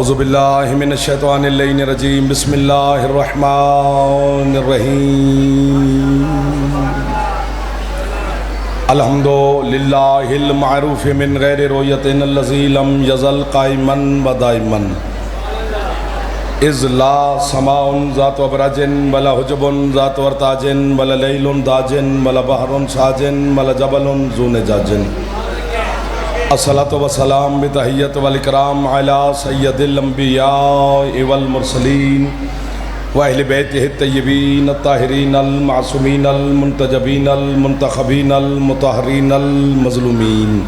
اعوذ باللہ من الشیطان اللعین الرجیم بسم اللہ الرحمن الرحیم الحمدللہ المعروف من غیر رویت الذی لم یزل قائما و دائما اذ لا سماء ذات ابراج ولا حجب ذات ارتاج ولا لیل داج ولا بحر ساج ولا جبل ذو نجاج الصلاة والسلام بتحیت والاکرام علی سید الانبیاء والمرسلین واہل بیتہ الطیبین الطاہرین المعصومین المنتجبین المنتخبین المطہرین المظلومین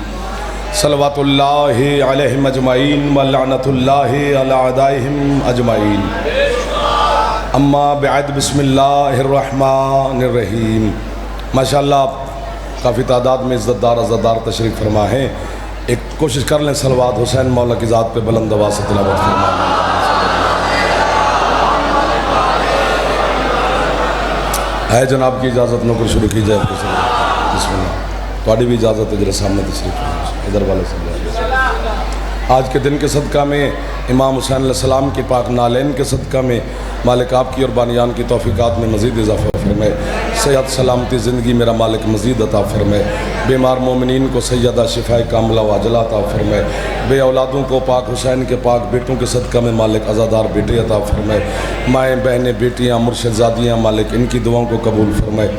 صلوات اللہ علیہم اجمعین ولعنت اللہ علی اعدائہم اجمعین اما بعد بسم اللہ الرحمن الرحیم ماشاءاللہ کافی تعداد میں عزتدار عزتدار تشریف فرما ہیں. ایک کوشش کر لیں صلوات حسین مولا کی ذات پہ بلند آواز سے تلاوت فرمائیں. ہے جناب کی اجازت نوکر شروع کی جائے. بسم اللہ. تھوڑی بھی اجازت ہے ذرا سامنے تشریف ادھر والے سے. آج کے دن کے صدقہ میں امام حسین علیہ السلام کی پاک نالین کے صدقہ میں مالک آپ کی اور بانیان کی توفیقات میں مزید اضافہ فرمائے. صحت سلامتی زندگی میرا مالک مزید عطا فرمائے. بیمار مومنین کو سیدہ شفاء کاملہ و عاجلہ عطا فرمائے. بے اولادوں کو پاک حسین کے پاک بیٹوں کے صدقہ میں مالک عزادار بیٹے عطا فرمائے. مائیں بہنیں بیٹیاں مرشد زادیاں مالک ان کی دعاؤں کو قبول فرمائے.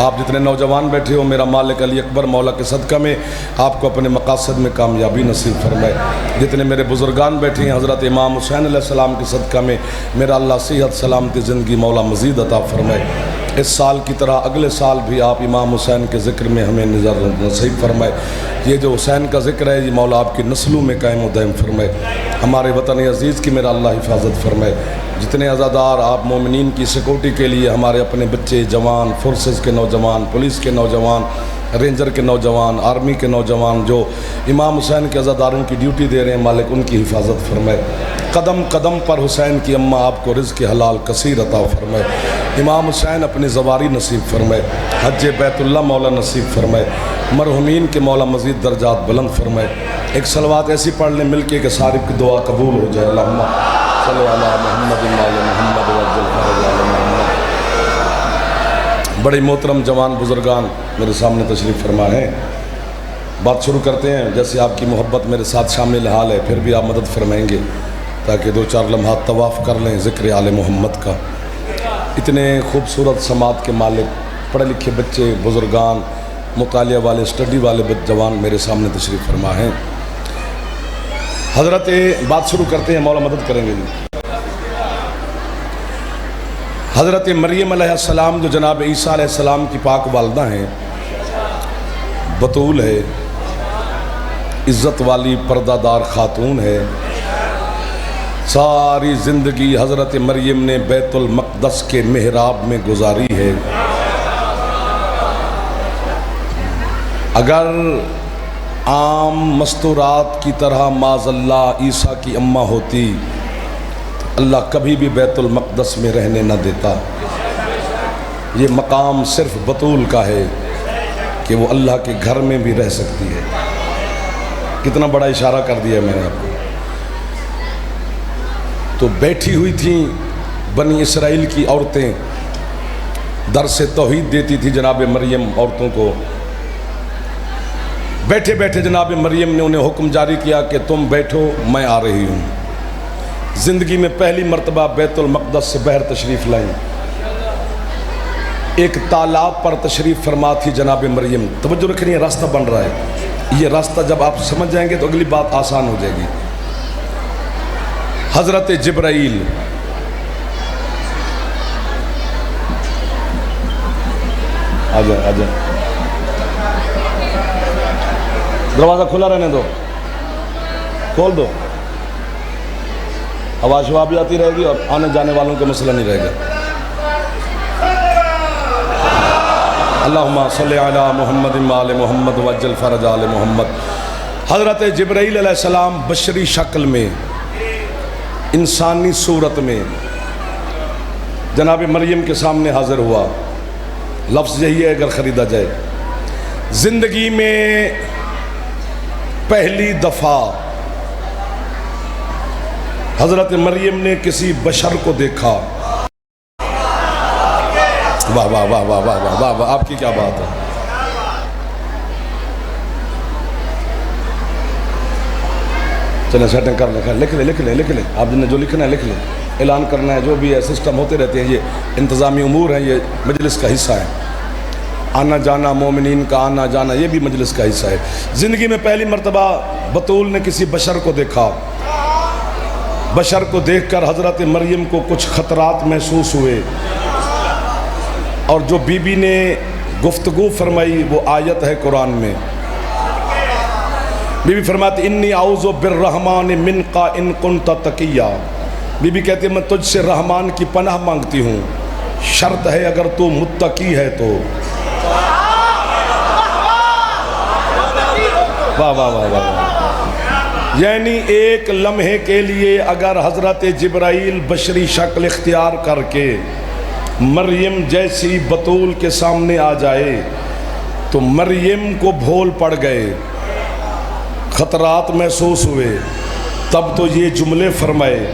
آپ جتنے نوجوان بیٹھے ہو میرا مالک علی اکبر مولا کے صدقہ میں آپ کو اپنے مقاصد میں کامیابی نصیب فرمائے. جتنے میرے بزرگان بیٹھے ہیں حضرت امام حسین علیہ السلام کے صدقہ میں میرا اللہ صحت سلامتی زندگی مولا مزید عطا فرمائے. اس سال کی طرح اگلے سال بھی آپ امام حسین کے ذکر میں ہمیں نصیب فرمائے. یہ جو حسین کا ذکر ہے یہ مولا آپ کی نسلوں میں قائم و دائم فرمائے. ہمارے وطن عزیز کی میرا اللہ حفاظت فرمائے. جتنے عزادار آپ مومنین کی سیکورٹی کے لیے ہمارے اپنے بچے جوان فورسز کے نوجوان پولیس کے نوجوان رینجر کے نوجوان آرمی کے نوجوان جو امام حسین کے عزاداروں کی ڈیوٹی دے رہے ہیں مالک ان کی حفاظت فرمائے. قدم قدم پر حسین کی اماں آپ کو رزق حلال کثیر عطا فرمائے. امام حسین اپنی زواری نصیب فرمائے. حج بیت اللہ مولا نصیب فرمائے. مرحومین کے مولا مزید درجات بلند فرمائے. ایک صلوات ایسی پڑھ لیں مل کے کہ ساری کی دعا قبول ہو جائے. اللہم صلی علی محمد محمد وعجل فرج علی محمد. بڑے محترم جوان بزرگان میرے سامنے تشریف فرما ہیں. بات شروع کرتے ہیں. جیسے آپ کی محبت میرے ساتھ شامل حال ہے پھر بھی آپ مدد فرمائیں گے تاکہ دو چار لمحات طواف کر لیں ذکر آل محمد کا. اتنے خوبصورت سماعت کے مالک پڑھے لکھے بچے بزرگان مطالعہ والے اسٹڈی والے جوان میرے سامنے تشریف فرما ہیں. حضرت بات شروع کرتے ہیں مولا مدد کریں گے. حضرت مریم علیہ السلام جو جناب عیسیٰ علیہ السلام کی پاک والدہ ہیں بطول ہے عزت والی پردہ دار خاتون ہے. ساری زندگی حضرت مریم نے بیت المقدس کے محراب میں گزاری ہے. اگر عام مستورات کی طرح معاذ اللہ عیسیٰ کی اماں ہوتی تو اللہ کبھی بھی بیت المقدس میں رہنے نہ دیتا. یہ مقام صرف بطول کا ہے کہ وہ اللہ کے گھر میں بھی رہ سکتی ہے. کتنا بڑا اشارہ کر دیا میں نے آپ کو. تو بیٹھی ہوئی تھیں بنی اسرائیل کی عورتیں درس توحید دیتی تھی جناب مریم عورتوں کو. بیٹھے بیٹھے جناب مریم نے انہیں حکم جاری کیا کہ تم بیٹھو میں آ رہی ہوں. زندگی میں پہلی مرتبہ بیت المقدس سے باہر تشریف لائیں. ایک تالاب پر تشریف فرما تھی جناب مریم. توجہ رکھنی ہے راستہ بن رہا ہے. یہ راستہ جب آپ سمجھ جائیں گے تو اگلی بات آسان ہو جائے گی. حضرت جبرائیل آجائیں دروازہ کھلا رہنے دو کھول دو. آواز شواز بھی آتی رہے گی اور آنے جانے والوں کا مسئلہ نہیں رہے گا. اللہم صلی علی محمد وآل محمد وعجل فرج آل محمد. حضرت جبرائیل علیہ السلام بشری شکل میں انسانی صورت میں جناب مریم کے سامنے حاضر ہوا. لفظ یہی ہے اگر خریدا جائے. زندگی میں پہلی دفعہ حضرت مریم نے کسی بشر کو دیکھا. واہ واہ واہ واہ واہ واہ واہ، آپ کی کیا بات ہے. چلیں سیٹنگ کر لیں، لکھ لیں آپ جن نے جو لکھنا ہے لکھ لیں. اعلان کرنا ہے جو بھی ہے، سسٹم ہوتے رہتے ہیں، یہ انتظامی امور ہیں، یہ مجلس کا حصہ ہے. آنا جانا مومنین کا آنا جانا یہ بھی مجلس کا حصہ ہے. زندگی میں پہلی مرتبہ بطول نے کسی بشر کو دیکھا. بشر کو دیکھ کر حضرت مریم کو کچھ خطرات محسوس ہوئے، اور جو بی بی نے گفتگو فرمائی وہ آیت ہے قرآن میں. بی بی فرماتی انی اعوذ بالرحمن منک ان کنت تقیا. بی بی کہتی ہے میں تجھ سے رحمان کی پناہ مانگتی ہوں، شرط ہے اگر تو متقی ہے تو. واہ واہ واہ واہ. یعنی ایک لمحے کے لیے اگر حضرت جبرائیل بشری شکل اختیار کر کے مریم جیسی بطول کے سامنے آ جائے تو مریم کو بھول پڑ گئے، خطرات محسوس ہوئے. تب تو یہ جملے فرمائے.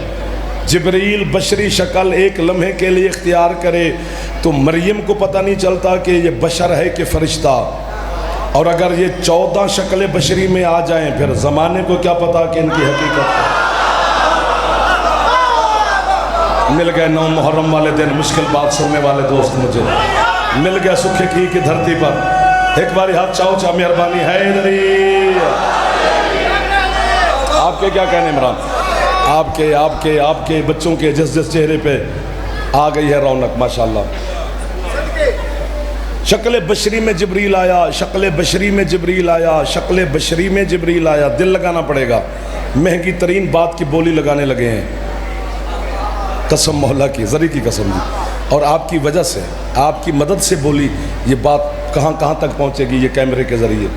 جبرائیل بشری شکل ایک لمحے کے لیے اختیار کرے تو مریم کو پتہ نہیں چلتا کہ یہ بشر ہے کہ فرشتہ. اور اگر یہ 14 شکلیں بشری میں آ جائیں پھر زمانے کو کیا پتا کہ ان کی حقیقت ہے. مل گئے 9 محرم والے دن مشکل بات سننے والے دوست، مجھے مل گیا سکھ کی دھرتی پر. ایک باری ہاتھ چاؤ چاہ مہربانی ہے ادھری. آپ کے کیا کہنے عمران؟ آپ کے بچوں کے جس چہرے پہ آ گئی ہے رونق ماشاءاللہ. شکل بشری میں جبریل آیا، شکل بشری میں جبریل آیا، شکل بشری میں جبریل آیا. دل لگانا پڑے گا، مہنگی ترین بات کی بولی لگانے لگے ہیں، قسم مولا کی، زری کی قسم دی. اور آپ کی وجہ سے، آپ کی مدد سے بولی یہ بات کہاں تک پہنچے گی یہ کیمرے کے ذریعے.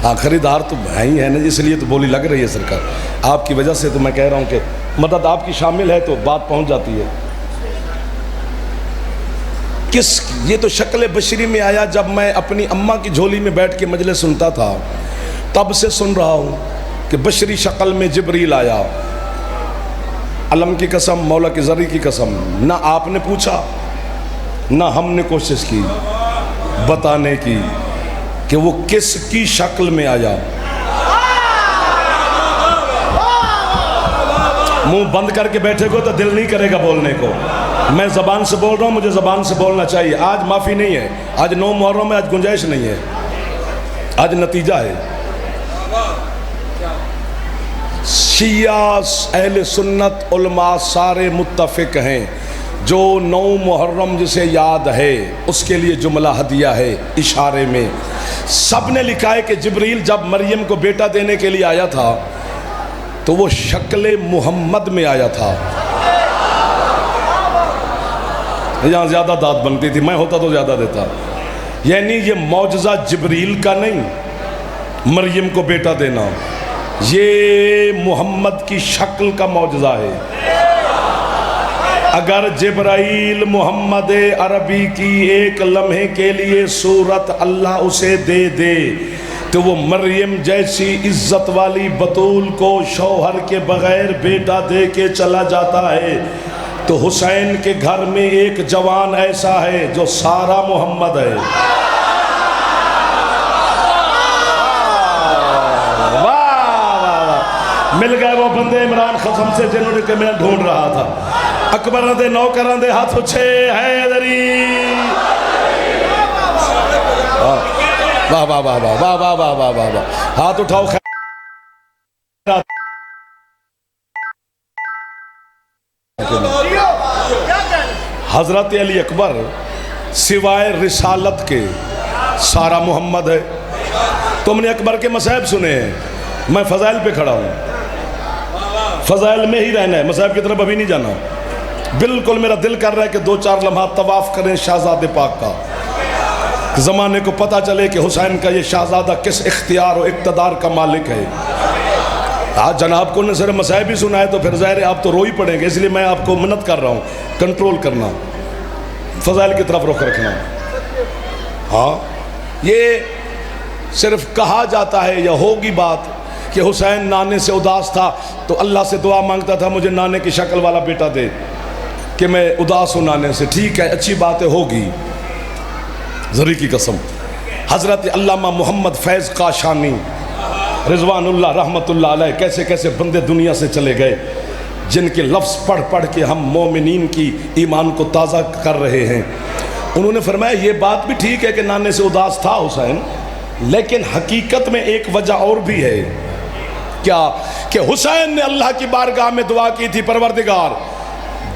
ہاں خریدار تو ہے ہی ہے نا، اس لیے تو بولی لگ رہی ہے سرکار. آپ کی وجہ سے تو میں کہہ رہا ہوں کہ مدد آپ کی شامل ہے تو بات پہنچ جاتی ہے. یہ تو شکل بشری میں آیا. جب میں اپنی اماں کی جھولی میں بیٹھ کے مجلس سنتا تھا تب سے سن رہا ہوں کہ بشری شکل میں جبریل آیا. علم کی قسم، مولا کی ذری کی قسم، نہ آپ نے پوچھا نہ ہم نے کوشش کی بتانے کی کہ وہ کس کی شکل میں آیا. منہ بند کر کے بیٹھے کو تو دل نہیں کرے گا بولنے کو. میں زبان سے بول رہا ہوں، مجھے زبان سے بولنا چاہیے. آج معافی نہیں ہے، آج 9 محرم میں، آج گنجائش نہیں ہے، آج نتیجہ ہے. شیعہ اہل سنت علماء سارے متفق ہیں، جو 9 محرم جسے یاد ہے اس کے لیے جملہ ہدیہ ہے اشارے میں. سب نے لکھا ہے کہ جبریل جب مریم کو بیٹا دینے کے لیے آیا تھا تو وہ شکل محمد میں آیا تھا. یہاں زیادہ داد بنتی تھی، میں ہوتا تو زیادہ دیتا. یعنی یہ معجزہ جبریل کا نہیں، مریم کو بیٹا دینا یہ محمد کی شکل کا معجزہ ہے. اگر جبرائیل محمد عربی کی ایک لمحے کے لیے صورت اللہ اسے دے دے تو وہ مریم جیسی عزت والی بطول کو شوہر کے بغیر بیٹا دے کے چلا جاتا ہے. تو حسین کے گھر میں ایک جوان ایسا ہے جو سارا محمد ہے. مل گئے وہ بندے عمران خصم سے جنہوں نے میں ڈھونڈ رہا تھا. اکبر دے نوکران دے ہاتھ اچھے حیدری. واہ واہ واہ واہ واہ واہ واہ واہ واہ. ہاتھ اٹھاؤ. حضرت علی اکبر سوائے رسالت کے سارا محمد ہے. تم نے اکبر کے مصائب سنے ہیں، میں فضائل پہ کھڑا ہوں، فضائل میں ہی رہنا ہے، مصائب کی طرف ابھی نہیں جانا. بالکل میرا دل کر رہا ہے کہ 2-4 لمحات طواف کریں شہزادے پاک کا، زمانے کو پتہ چلے کہ حسین کا یہ شہزادہ کس اختیار و اقتدار کا مالک ہے. آج جناب کو نے صرف مصائب ہی سنا ہے تو پھر ظاہر ہے آپ تو رو ہی پڑیں گے. اس لیے میں آپ کو منت کر رہا ہوں کنٹرول کرنا، فضائل کی طرف رخ رکھنا. ہاں یہ صرف کہا جاتا ہے یا ہوگی بات کہ حسین نانے سے اداس تھا تو اللہ سے دعا مانگتا تھا مجھے نانے کی شکل والا بیٹا دے کہ میں اداس ہوں نانے سے. ٹھیک ہے، اچھی باتیں ہوگی. زری کی قسم حضرت علامہ محمد فیض قاشانی رضوان اللہ رحمت اللہ علیہ کیسے کیسے بندے دنیا سے چلے گئے جن کے لفظ پڑھ پڑھ کے ہم مومنین کی ایمان کو تازہ کر رہے ہیں. انہوں نے فرمایا یہ بات بھی ٹھیک ہے کہ نانے سے اداس تھا حسین، لیکن حقیقت میں ایک وجہ اور بھی ہے. کیا؟ کہ حسین نے اللہ کی بارگاہ میں دعا کی تھی، پروردگار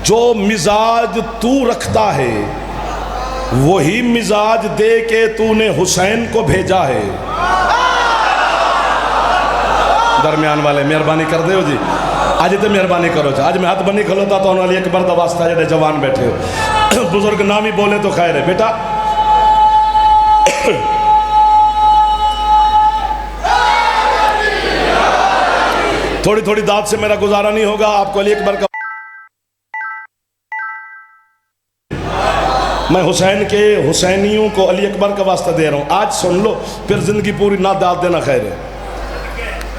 جو مزاج تو رکھتا ہے وہی مزاج دے کے تو نے حسین کو بھیجا ہے. درمیان والے مہربانی کر دے ہو جی، آج تو مہربانی کرو جی. آج میں ہاتھ بنی کھلوتا تو انہوں نے ایک برد واسطہ جڑے جوان بیٹھے ہو بزرگ نام ہی بولے تو خیر ہے. بیٹا تھوڑی تھوڑی داد سے میرا گزارا نہیں ہوگا. آپ کو علی اکبر کا میں حسین کے حسینیوں کو علی اکبر کا واسطہ دے رہا ہوں. آج سن لو پھر زندگی پوری نہ داد دینا خیر ہے.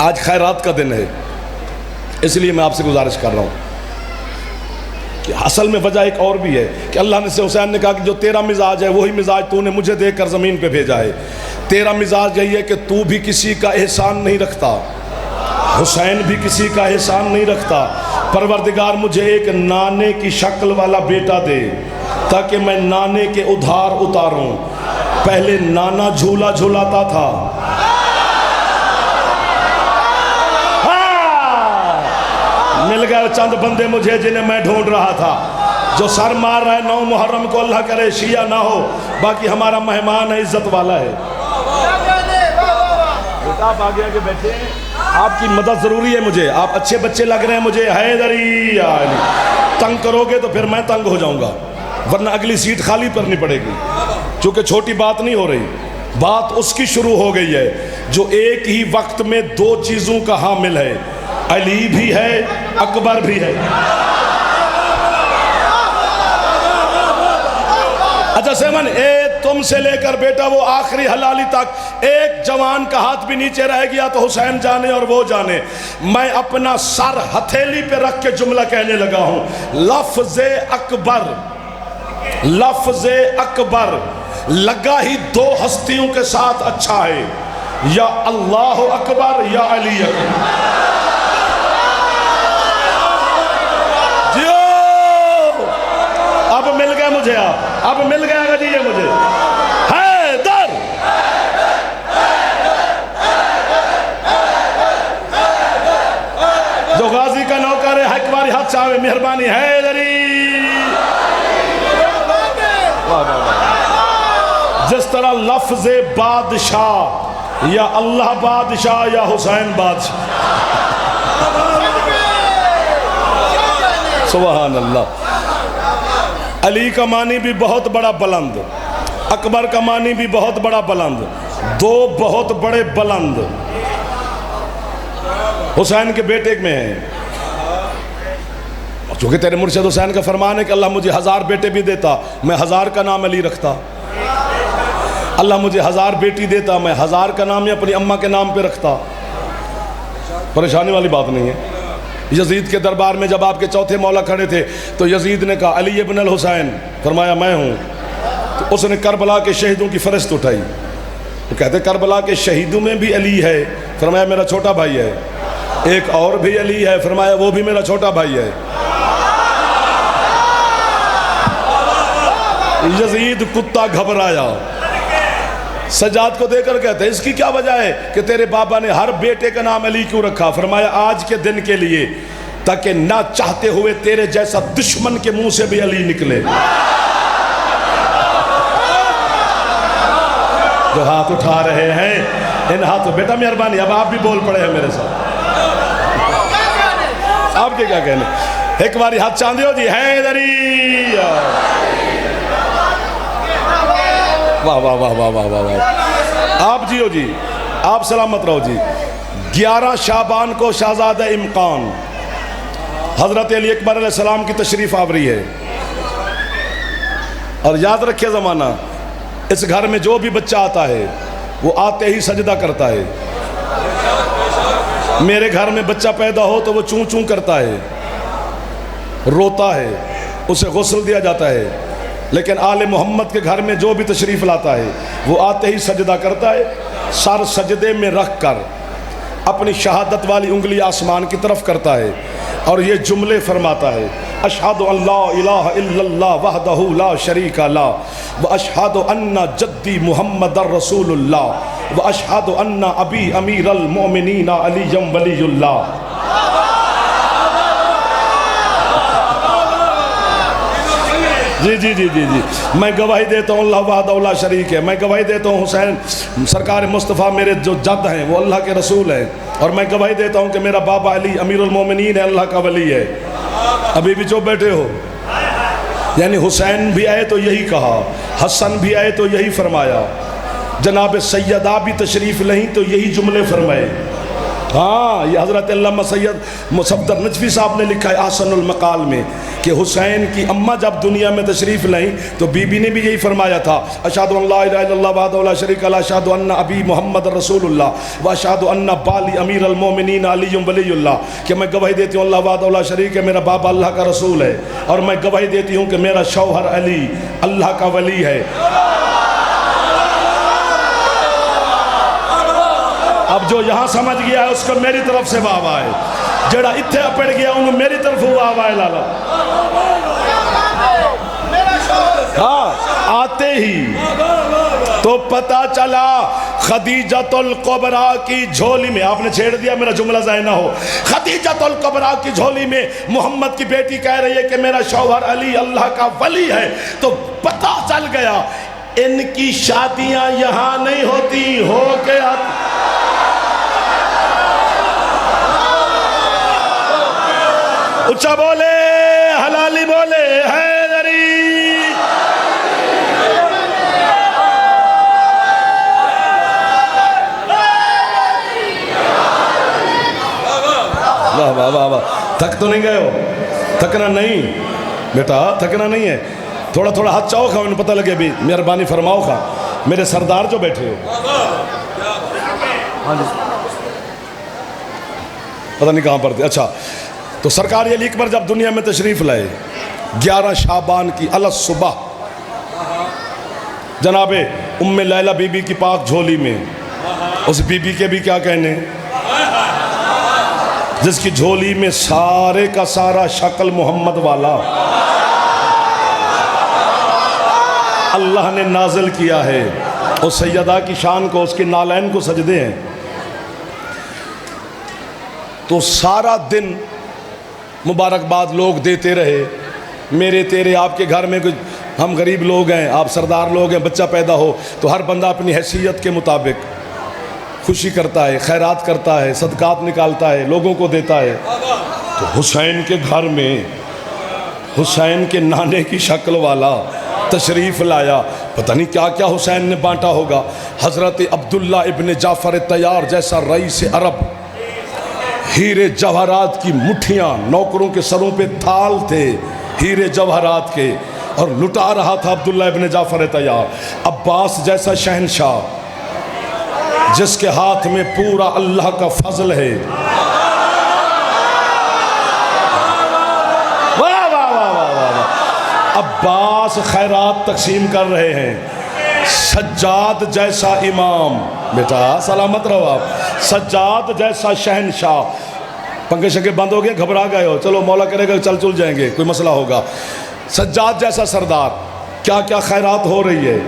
آج خیرات کا دن ہے، اس لیے میں آپ سے گزارش کر رہا ہوں کہ اصل میں وجہ ایک اور بھی ہے کہ اللہ نے سے حسین نے کہا کہ جو تیرا مزاج ہے وہی مزاج تو نے مجھے دے کر زمین پہ بھیجا ہے. تیرا مزاج یہی ہے کہ تو بھی کسی کا احسان نہیں رکھتا، حسین بھی کسی کا احسان نہیں رکھتا. پروردگار مجھے ایک نانے کی شکل والا بیٹا دے تاکہ میں نانے کے ادھار اتاروں. پہلے نانا جھولا جھولاتا تھا، مل گئے چند بندے مجھے جنہیں میں ڈھونڈ رہا تھا. جو سر مار رہا ہے 9 محرم کو اللہ کرے شیعہ نہ ہو، باقی ہمارا مہمان ہے، عزت والا ہے. آپ آگے آگے بیٹھے ہیں، آپ کی مدد ضروری ہے مجھے. آپ اچھے بچے لگ رہے ہیں مجھے. حیدری یا علی تنگ کرو گے تو پھر میں تنگ ہو جاؤں گا، ورنہ اگلی سیٹ خالی کرنی پڑے گی. چونکہ چھوٹی بات نہیں ہو رہی، بات اس کی شروع ہو گئی ہے جو ایک ہی وقت میں 2 چیزوں کا حامل ہے، علی بھی ہے اکبر بھی ہے. اچھا سیمن تم سے لے کر بیٹا وہ آخری حلالی تک ایک جوان کا ہاتھ بھی نیچے رہ گیا تو حسین جانے اور وہ جانے. میں اپنا سر ہتھیلی پہ رکھ کے جملہ کہنے لگا ہوں، لفظ اکبر، لفظ اکبر لگا ہی 2 ہستیوں کے ساتھ اچھا ہے، یا اللہ اکبر یا علی اکبر. اب مل گئے مجھے، اب مل گیا گا جی یہ مجھے. حیدر جو غازی کا نوکر ہے ایک باری ہاتھ چاہے مہربانی. حیدری جس طرح لفظ بادشاہ یا اللہ بادشاہ یا حسین بادشاہ. سبحان اللہ. علی کا معنی بھی بہت بڑا بلند، اکبر کا معنی بھی بہت بڑا بلند، 2 بہت بڑے بلند حسین کے بیٹے میں ہیں. چونکہ تیرے مرشد حسین کا فرمان ہے کہ اللہ مجھے 1000 بیٹے بھی دیتا میں 1000 کا نام علی رکھتا. اللہ مجھے 1000 بیٹی دیتا میں 1000 کا نام اپنی اماں کے نام پہ رکھتا. پریشانی والی بات نہیں ہے. یزید کے دربار میں جب آپ کے چوتھے مولا کھڑے تھے تو یزید نے کہا علی ابن الحسین، فرمایا میں ہوں. تو اس نے کربلا کے شہیدوں کی فہرست اٹھائی. وہ کہتے کربلا کے شہیدوں میں بھی علی ہے، فرمایا میرا چھوٹا بھائی ہے. ایک اور بھی علی ہے، فرمایا وہ بھی میرا چھوٹا بھائی ہے. یزید کتا گھبرایا، سجاد کو دے کر کہتے ہیں اس کی کیا وجہ ہے کہ تیرے بابا نے ہر بیٹے کا نام علی کیوں رکھا؟ فرمایا آج کے دن کے لیے تاکہ نہ چاہتے ہوئے تیرے جیسا دشمن کے منہ سے بھی علی نکلے. جو ہاتھ اٹھا رہے ہیں ان ہاتھوں، بیٹا مہربانی اب آپ بھی بول پڑے ہیں میرے ساتھ. آپ کے کیا کہنے؟ ایک باری ہاتھ چاندے ہو جی. حیدری واہ واہ واہ واہ واہ واہ واہ. آپ جی ہو جی، آپ سلامت رہو جی. 11 شعبان کو شہزادہ امقان حضرت علی اکبر علیہ السلام کی تشریف آوری ہے. اور یاد رکھے زمانہ، اس گھر میں جو بھی بچہ آتا ہے وہ آتے ہی سجدہ کرتا ہے. میرے گھر میں بچہ پیدا ہو تو وہ چوں چوں کرتا ہے، روتا ہے، اسے غسل دیا جاتا ہے، لیکن آل محمد کے گھر میں جو بھی تشریف لاتا ہے وہ آتے ہی سجدہ کرتا ہے، سر سجدے میں رکھ کر اپنی شہادت والی انگلی آسمان کی طرف کرتا ہے اور یہ جملے فرماتا ہے: اشہد ان لا الہ الا اللہ وحدہ لا شریک لہ واشہد ان جدی محمد رسول اللہ واشہد ان ابی امیر المؤمنین علی ولی اللہ۔ جی جی جی جی جی میں گواہی دیتا ہوں اللہ وحدہ لا شریک ہے، میں گواہی دیتا ہوں حسین سرکار مصطفیٰ میرے جو جد ہیں وہ اللہ کے رسول ہیں، اور میں گواہی دیتا ہوں کہ میرا بابا علی امیر المومنین ہے، اللہ کا ولی ہے۔ ابھی بھی جو بیٹھے ہو، یعنی حسین بھی آئے تو یہی کہا، حسن بھی آئے تو یہی فرمایا، جناب سیدہ بھی تشریف لہیں تو یہی جملے فرمائے۔ ہاں، یہ حضرت علامہ سید مصفدر نجفی صاحب نے لکھا ہے احسن المقال میں کہ حسین کی اماں جب دنیا میں تشریف لائیں تو بی بی نے بھی یہی فرمایا تھا: اشہد ان لا الہ الا اللہ وحدہ لا شریک لہ اشہد ان ابی محمد رسول اللہ واشہد ان بالی امیر المومنین علی ولی اللہ، کہ میں گواہی دیتی ہوں اللہ وحدہ لا شریک ہے، میرا بابا اللہ کا رسول ہے، اور میں گواہی دیتی ہوں کہ میرا شوہر علی اللہ کا ولی ہے۔ اب جو یہاں سمجھ گیا ہے اس کو میری طرف سے واہ واہ ہے، جڑا اتھے اپڑ گیا انہوں میری طرف واہ واہ لالا۔ ہاں، آتے ہی تو پتہ چلا خدیجۃ الکبریٰ کی جھولی میں، آپ نے چھیڑ دیا میرا جملہ ضائع نہ ہو، خدیجۃ الکبریٰ کی جھولی میں محمد کی بیٹی کہہ رہی ہے کہ میرا شوہر علی اللہ کا ولی ہے، تو پتہ چل گیا ان کی شادیاں یہاں نہیں ہوتی، ہو کے اچھا بولے، حلالی بولے، حیدری۔ واہ واہ واہ واہ، تھک تو نہیں گئے ہو؟ تھکنا نہیں بیٹا، تھکنا نہیں ہے، تھوڑا تھوڑا ہاتھ چاہو کھا، انہیں پتہ لگے بھی مہربانی فرماؤ کھا، میرے سردار جو بیٹھے ہو، پتہ نہیں کہاں پر تھے۔ اچھا، تو سرکار علی اکبر جب دنیا میں تشریف لائے 11 شعبان کی الصبح، جناب ام لیلہ بی بی کی پاک جھولی میں، اس بی بی کے بھی کیا کہنے، جس کی جھولی میں سارے کا سارا شکل محمد والا اللہ نے نازل کیا ہے، اس سیدہ کی شان کو، اس کے نالین کو سجدے ہیں۔ تو سارا دن مبارکباد لوگ دیتے رہے، میرے تیرے آپ کے گھر میں کچھ ہم غریب لوگ ہیں، آپ سردار لوگ ہیں، بچہ پیدا ہو تو ہر بندہ اپنی حیثیت کے مطابق خوشی کرتا ہے، خیرات کرتا ہے، صدقات نکالتا ہے، لوگوں کو دیتا ہے۔ تو حسین کے گھر میں حسین کے نانے کی شکل والا تشریف لایا، پتہ نہیں کیا کیا حسین نے بانٹا ہوگا۔ حضرت عبداللہ ابن جعفر طیار جیسا رئیس عرب، ہیرے جواہرات کی مٹھیاں، نوکروں کے سروں پہ تھال تھے ہیرے جواہرات کے، اور لٹا رہا تھا عبداللہ ابن جعفر طیار۔ عباس جیسا شہنشاہ جس کے ہاتھ میں پورا اللہ کا فضل ہے، واہ واہ واہ واہ واہ، عباس خیرات تقسیم کر رہے ہیں۔ سجاد جیسا امام، بیٹا سلامت رہو آپ، سجاد جیسا شہنشاہ، پنکھے شنکھے بند ہو گئے، گھبرا گئے ہو، چلو مولا کرے گا چل جائیں گے، کوئی مسئلہ ہوگا۔ سجاد جیسا سردار، کیا کیا خیرات ہو رہی ہے،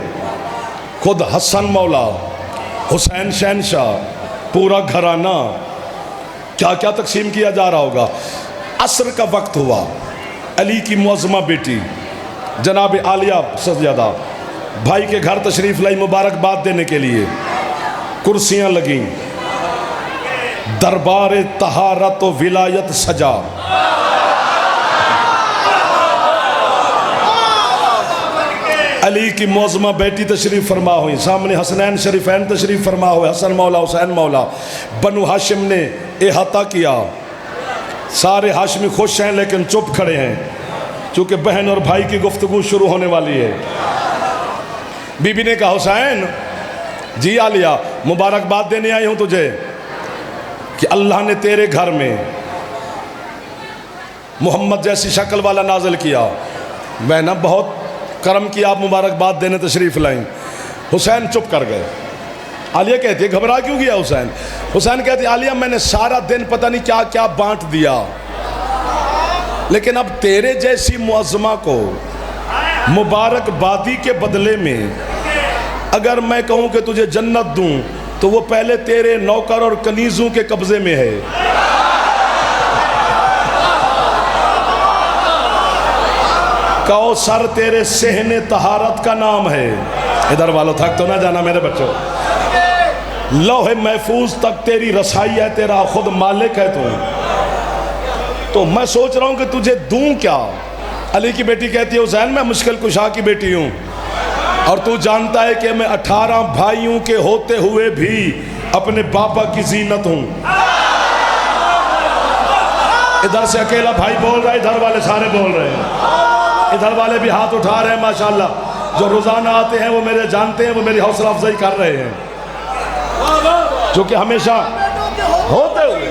خود حسن مولا، حسین شہنشاہ، پورا گھرانہ، کیا کیا تقسیم کیا جا رہا ہوگا۔ عصر کا وقت ہوا، علی کی معظمہ بیٹی جناب عالیہ سیدہ بھائی کے گھر تشریف لائی مبارکباد دینے کے لیے، کرسیاں لگیں، دربار طہارت و ولایت سجا، علی کی معظمہ بیٹی تشریف فرما ہوئی، سامنے حسنین شریفین تشریف فرما ہوئے، حسن مولا حسین مولا۔ بنو ہاشم نے احاطہ کیا، سارے ہاشمی خوش ہیں لیکن چپ کھڑے ہیں، چونکہ بہن اور بھائی کی گفتگو شروع ہونے والی ہے۔ بی بی نے کہا حسین جی عالیہ مبارکباد دینے آئی ہوں تجھے، کہ اللہ نے تیرے گھر میں محمد جیسی شکل والا نازل کیا. میں نا بہت کرم کیا، آپ مبارکباد دینے تشریف لائیں. حسین چپ کر گئے. عالیہ کہتی ہے گھبرا کیوں گیا حسین؟ حسین کہتی ہے عالیہ میں نے سارا دن پتہ نہیں کیا کیا بانٹ دیا، لیکن اب تیرے جیسی معظمہ کو مبارکبادی کے بدلے میں اگر میں کہوں کہ تجھے جنت دوں تو وہ پہلے تیرے نوکر اور کنیزوں کے قبضے میں ہے. کوثر تیرے صحن طہارت کا نام ہے. ادھر والو تھک تو نہ جانا میرے بچوں. لوح محفوظ تک تیری رسائی ہے، تیرا خود مالک ہے تو میں سوچ رہا ہوں کہ تجھے دوں کیا. علی کی بیٹی کہتی ہے حسین میں مشکل کشا کی بیٹی ہوں، اور تو جانتا ہے کہ میں 18 بھائیوں کے ہوتے ہوئے بھی اپنے بابا کی زینت ہوں. ادھر سے اکیلا بھائی بول رہا ہے، ادھر والے سارے بول رہے ہیں، ادھر والے بھی ہاتھ اٹھا رہے ہیں. ماشاءاللہ جو روزانہ آتے ہیں وہ میرے جانتے ہیں، وہ میری حوصلہ افزائی کر رہے ہیں، جو کہ ہمیشہ ہوتے ہوئے،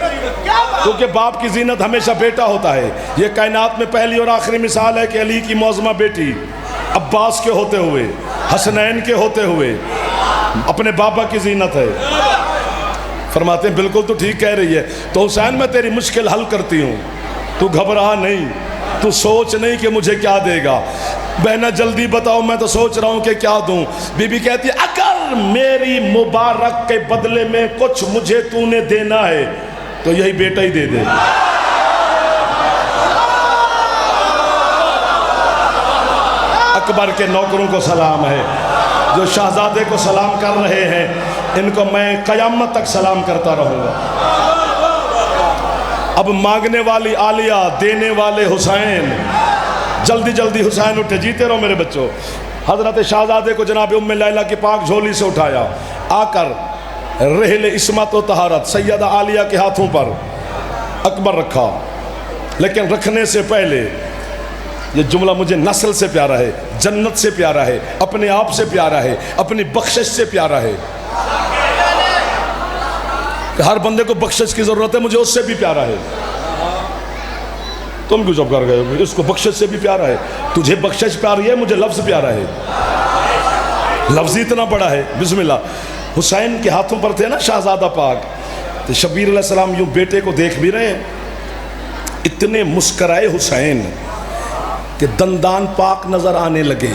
کیونکہ باپ کی زینت ہمیشہ بیٹا ہوتا ہے. یہ کائنات میں پہلی اور آخری مثال ہے کہ علی کی معظمہ بیٹی عباس کے ہوتے ہوئے، حسنین کے ہوتے ہوئے اپنے بابا کی زینت ہے. فرماتے ہیں بالکل تو ٹھیک کہہ رہی ہے. تو حسین میں تیری مشکل حل کرتی ہوں، تو گھبرا نہیں، تو سوچ نہیں کہ مجھے کیا دے گا. بہنہ جلدی بتاؤ، میں تو سوچ رہا ہوں کہ کیا دوں. بی بی کہتی ہے اگر میری مبارک کے بدلے میں کچھ مجھے تو نے دینا ہے تو یہی بیٹا ہی دے دے. اکبر کے نوکروں کو سلام ہے، جو شہزادے کو سلام کر رہے ہیں ان کو میں قیامت تک سلام کرتا رہوں گا. اب مانگنے والی عالیہ، دینے والے حسین. جلدی جلدی حسین اٹھے. جیتے رہو میرے بچوں. حضرت شہزادے کو جناب ام لیلہ کی پاک جھولی سے اٹھایا، آ کر رحل عصمت و طہارت سیدہ عالیہ کے ہاتھوں پر اکبر رکھا. لیکن رکھنے سے پہلے یہ جملہ مجھے نسل سے پیارا ہے، جنت سے پیارا ہے، اپنے آپ سے پیارا ہے، اپنی بخشش سے پیارا ہے. کہ ہر بندے کو بخشش کی ضرورت ہے، مجھے اس سے بھی پیارا ہے. تم کیوں چپ کر گئے؟ اس کو بخشش سے بھی پیارا ہے. تجھے بخشش پیاری ہے، مجھے لفظ پیارا ہے. لفظ اتنا بڑا ہے. بسم اللہ. حسین کے ہاتھوں پر تھے نا شہزادہ پاک، تو شبیر علیہ السلام یوں بیٹے کو دیکھ بھی رہے ہیں. اتنے مسکرائے حسین کہ دندان پاک نظر آنے لگے.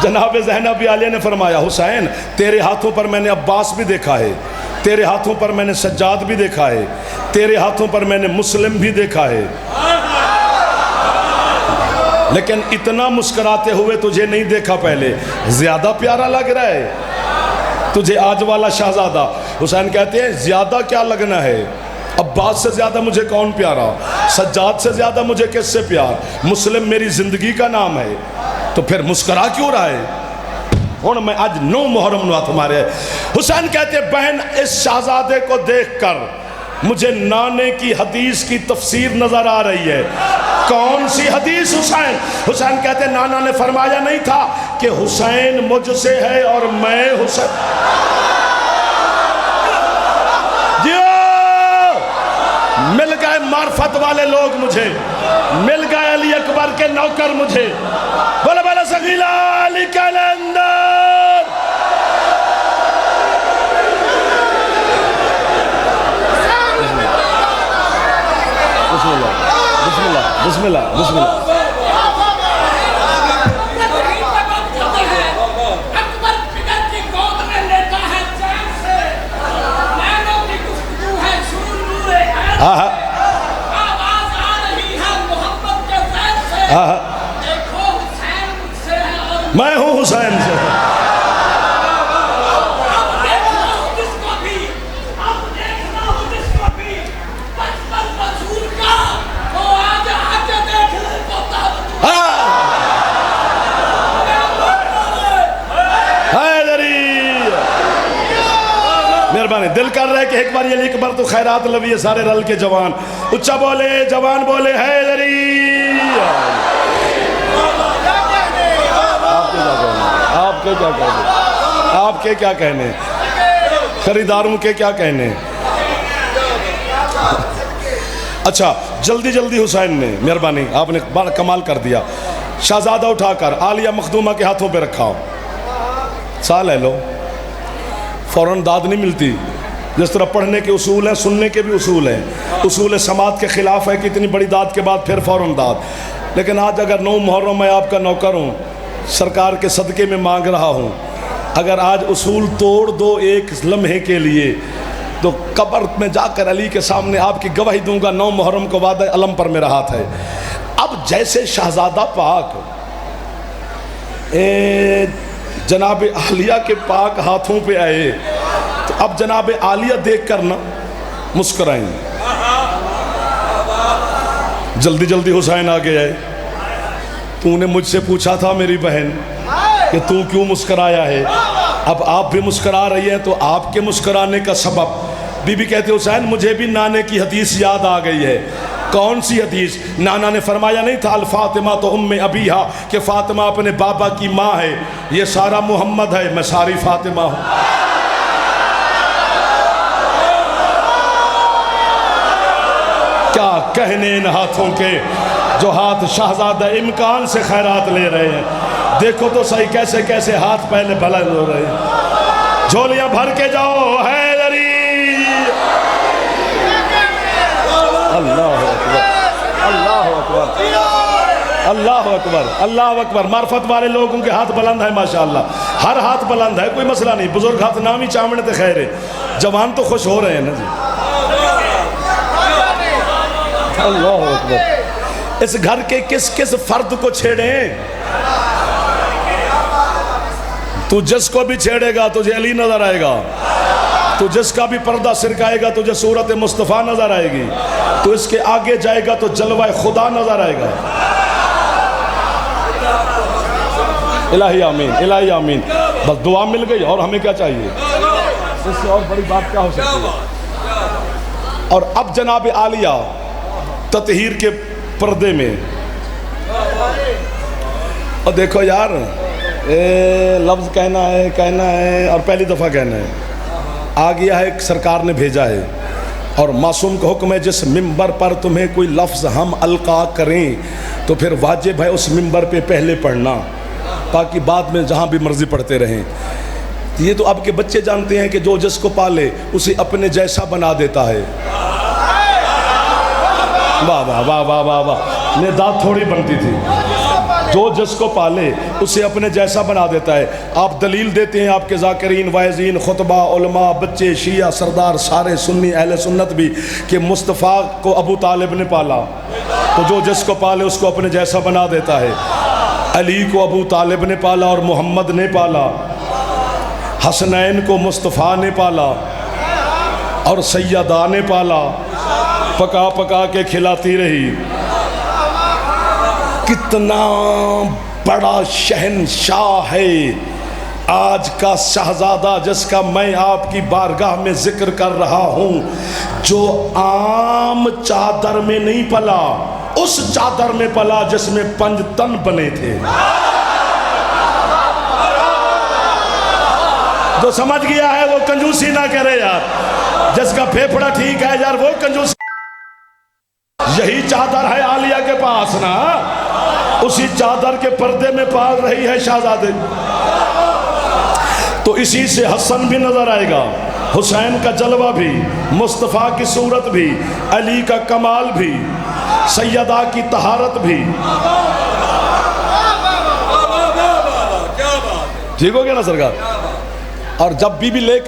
جناب زینب عالیہ نے فرمایا حسین تیرے ہاتھوں پر میں نے عباس بھی دیکھا ہے، تیرے ہاتھوں پر میں نے سجاد بھی دیکھا ہے، تیرے ہاتھوں پر میں نے مسلم بھی دیکھا ہے، لیکن اتنا مسکراتے ہوئے تجھے نہیں دیکھا پہلے. زیادہ پیارا لگ رہا ہے تجھے آج والا شہزادہ. حسین کہتے ہیں زیادہ کیا لگنا ہے، عباس سے زیادہ مجھے کون پیارا، سجاد سے زیادہ مجھے کس سے پیار، مسلم میری زندگی کا نام ہے. تو پھر مسکرا کیوں رہا ہے؟ ہوں میں آج 9 محرم نو تمہارے. حسین کہتے ہیں بہن اس شہزادے کو دیکھ کر مجھے نانے کی حدیث کی تفسیر نظر آ رہی ہے. کون سی حدیث حسین؟ حسین کہتے ہیں نانا نے فرمایا نہیں تھا کہ حسین مجھ سے ہے اور میں حسین. مل گئے معرفت والے لوگ مجھے، مل گئے علی اکبر کے نوکر مجھے. بولے بولے سغیلہ علی کلندر. بسم اللہ بسم اللہ بسم اللہ بسم اللہ. ہاں ہاں آواز آ رہی ہے محمد کے زید سے. ہاں دیکھو حسین مجھ سے ہے اور میں ہوں حسین سے. اب دیکھنا ہوں جس کو بھی، اب دیکھنا ہوں جس کو بھی بچپن رسول کا وہ آج آج دیکھ لے تو تب مہربانی. دل کر رہے کہ ایک بار یہ لکھ بر تو خیرات لویے سارے رل کے جوان اچھا بولے، جوان بولے حیدری. آپ کے کیا کہنے، آپ کے کیا کہنے. خریداروں کے کیا کہنے. اچھا جلدی جلدی حسین نے مہربانی آپ نے بڑا کمال کر دیا. شہزادہ اٹھا کر عالیہ مخدومہ کے ہاتھوں پہ رکھا. سا لے لو. فوراً داد نہیں ملتی. جس طرح پڑھنے کے اصول ہیں سننے کے بھی اصول ہیں. اصول سماعت کے خلاف ہے کہ اتنی بڑی داد کے بعد پھر فوراً داد. لیکن آج اگر 9 محرم میں آپ کا نوکر ہوں, سرکار کے صدقے میں مانگ رہا ہوں, اگر آج اصول توڑ دو ایک لمحے کے لیے تو قبر میں جا کر علی کے سامنے آپ کی گواہی دوں گا 9 محرم کو وعدہ علم پر میرا ہاتھ ہے. اب جیسے شہزادہ پاک جناب عالیہ کے پاک ہاتھوں پہ آئے تو اب جناب عالیہ دیکھ کر نا مسکرائیں. جلدی جلدی حسین آگے آئے. تو نے مجھ سے پوچھا تھا میری بہن کہ تو کیوں مسکرایا ہے, اب آپ بھی مسکرا رہی ہیں تو آپ کے مسکرانے کا سبب. بی بی کہتے حسین مجھے بھی نانے کی حدیث یاد آ گئی ہے. کون سی حدیث؟ نانا نے فرمایا نہیں تھا الفاطمہ تو ام ابیہا, کہ فاطمہ اپنے بابا کی ماں ہے. یہ سارا محمد ہے, میں ساری فاطمہ ہوں. کیا کہنے ان ہاتھوں کے جو ہاتھ شہزادہ امکان سے خیرات لے رہے ہیں. دیکھو تو صحیح کیسے کیسے ہاتھ پہلے بلند ہو رہے ہیں. جھولیاں بھر کے جاؤ حیدری. اللہ اکبر, اللہ اکبر, اللہ اکبر, اللہ اکبر. معرفت والے لوگوں کے ہاتھ بلند ہیں ماشاءاللہ, ہر ہاتھ بلند ہے, کوئی مسئلہ نہیں. بزرگ ہاتھ نامی چامنے تے خیر ہے. جوان تو خوش ہو رہے ہیں نا جی. اللہ اکبر. اس گھر کے کس کس فرد کو چھیڑیں؟ تو جس کو بھی چھیڑے گا تجھے علی نظر آئے گا. تو جس کا بھی پردہ سرکائے گا تجھے صورت مصطفیٰ نظر آئے گی. تو اس کے آگے جائے گا تو جلوہ خدا نظر آئے گا. الہی آمین, الہی آمین. بس دعا مل گئی اور ہمیں کیا چاہیے؟ اس سے اور بڑی بات کیا ہو سکتی ہے؟ اور اب جناب عالیہ تطہیر کے پردے میں, اور دیکھو یار لفظ کہنا ہے اور پہلی دفعہ کہنا ہے. آ گیا ہے سرکار نے بھیجا ہے اور معصوم کا حکم ہے جس ممبر پر تمہیں کوئی لفظ ہم القا کریں تو پھر واجب ہے اس ممبر پہ پہلے پڑھنا تاکہ بعد میں جہاں بھی مرضی پڑھتے رہیں. یہ تو اب کے بچے جانتے ہیں کہ جو جس کو پالے اسے اپنے جیسا بنا دیتا ہے. واہ واہ واہ واہ واہ واہ. نداد تھوڑی بنتی تھی. جو جس کو پالے اسے اپنے جیسا بنا دیتا ہے. آپ دلیل دیتے ہیں آپ کے ذاکرین وائزین خطبہ علماء بچے شیعہ سردار سارے سنی اہل سنت بھی کہ مصطفیٰ کو ابو طالب نے پالا تو جو جس کو پالے اس کو اپنے جیسا بنا دیتا ہے. علی کو ابو طالب نے پالا اور محمد نے پالا. حسنین کو مصطفیٰ نے پالا اور سیدہ نے پالا. پکا پکا کے کھلاتی رہی. کتنا بڑا شہنشاہ ہے آج کا شہزادہ جس کا میں آپ کی بارگاہ میں ذکر کر رہا ہوں, جو عام چادر میں نہیں پلا, اس چادر میں پلا جس میں 5 تن بنے تھے. جو سمجھ گیا ہے وہ کنجوسی نہ کرے یار. جس کا پھیپھڑا ٹھیک ہے یار وہ کنجوسی. یہی چادر ہے عالیہ کے پاس نا, اسی چادر کے پردے میں پال رہی ہے شہزادے. تو اسی سے حسن بھی نظر آئے گا, حسین کا جلوہ بھی, مصطفیٰ کی صورت بھی, علی کا کمال بھی, سیدہ کی طہارت بھی. ٹھیک ہو گیا نا سرکار؟ اور جب بی بی لے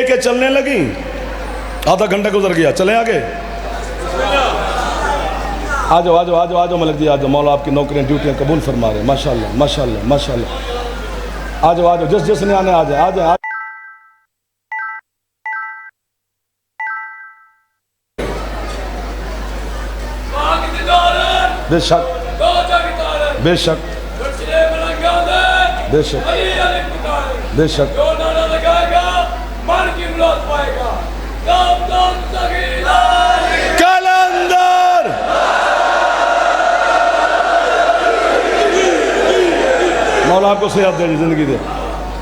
کے چلنے لگیں, آدھا گھنٹہ گزر گیا, چلیں آگے. آجو آجو آجو آجو ملک جی آجو, مولا آپ کی نوکریاں ڈیوٹیاں قبول فرما رہے ہیں. ماشاءاللہ ماشاءاللہ ماشاءاللہ. آجو آجو جس نے آنے آجائے آجائے. بے شک بے شک بے شک بے شک. کلندر آپ کو صحت دے زندگی دے.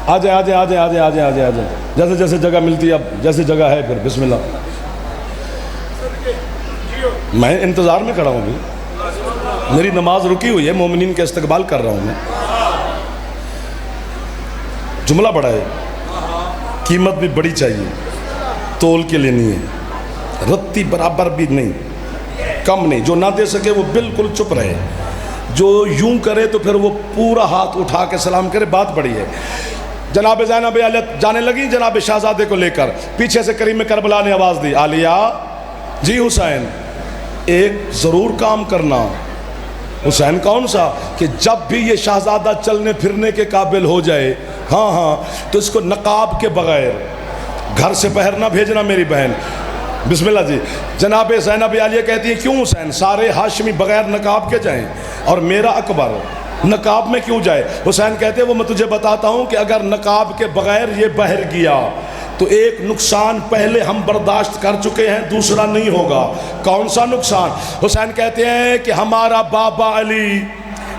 آ جائیں آ جائیں آ جائیں آ جائیں آ جائیں آ جائیں آ جائیں. جیسے جیسے جگہ ملتی ہے اب جیسے جگہ ہے پھر بسم اللہ. میں انتظار میں کھڑا ہوں بھی, میری نماز رکی ہوئی ہے, مومنین کا استقبال کر رہا ہوں میں. جملہ بڑا ہے, قیمت بھی بڑی چاہیے, تول کے لینی ہے, رتی برابر بھی نہیں, کم نہیں. جو نہ دے سکے وہ بالکل چپ رہے, جو یوں کرے تو پھر وہ پورا ہاتھ اٹھا کے سلام کرے. بات بڑی ہے. جناب زینب علیہ جانے لگی جناب شہزادے کو لے کر. پیچھے سے کریم کربلا نے آواز دی, عالیہ جی حسین ایک ضرور کام کرنا. حسین کون سا؟ کہ جب بھی یہ شہزادہ چلنے پھرنے کے قابل ہو جائے, ہاں ہاں, تو اس کو نقاب کے بغیر گھر سے باہر نہ بھیجنا میری بہن. بسم اللہ جی. جناب زینب عالیہ کہتی ہے کیوں حسین, سارے ہاشمی بغیر نقاب کے جائیں اور میرا اکبر نقاب میں کیوں جائے؟ حسین کہتے ہیں وہ میں تجھے بتاتا ہوں کہ اگر نقاب کے بغیر یہ باہر گیا تو ایک نقصان پہلے ہم برداشت کر چکے ہیں, دوسرا نہیں ہوگا. کون سا نقصان؟ حسین کہتے ہیں کہ ہمارا بابا علی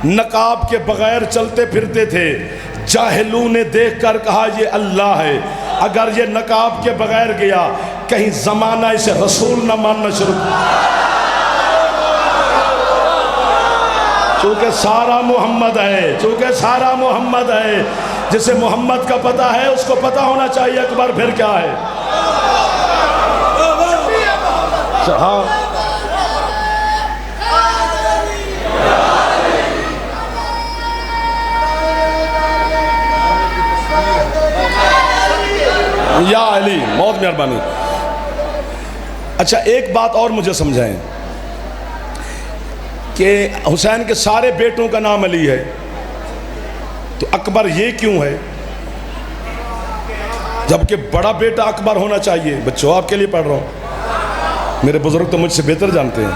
نقاب کے بغیر چلتے پھرتے تھے, جاہلوں نے دیکھ کر کہا یہ اللہ ہے. اگر یہ نقاب کے بغیر گیا کہیں زمانہ اسے رسول نہ ماننا شروع, چونکہ سارا محمد ہے, چونکہ سارا محمد ہے. جسے محمد کا پتہ ہے اس کو پتہ ہونا چاہیے اکبر پھر کیا ہے. ہاں یا علی, بہت مہربانی. اچھا ایک بات اور مجھے سمجھائیں کہ حسین کے سارے بیٹوں کا نام علی ہے, تو اکبر یہ کیوں ہے جبکہ بڑا بیٹا اکبر ہونا چاہیے؟ بچوں آپ کے لیے پڑھ رہا ہوں, میرے بزرگ تو مجھ سے بہتر جانتے ہیں.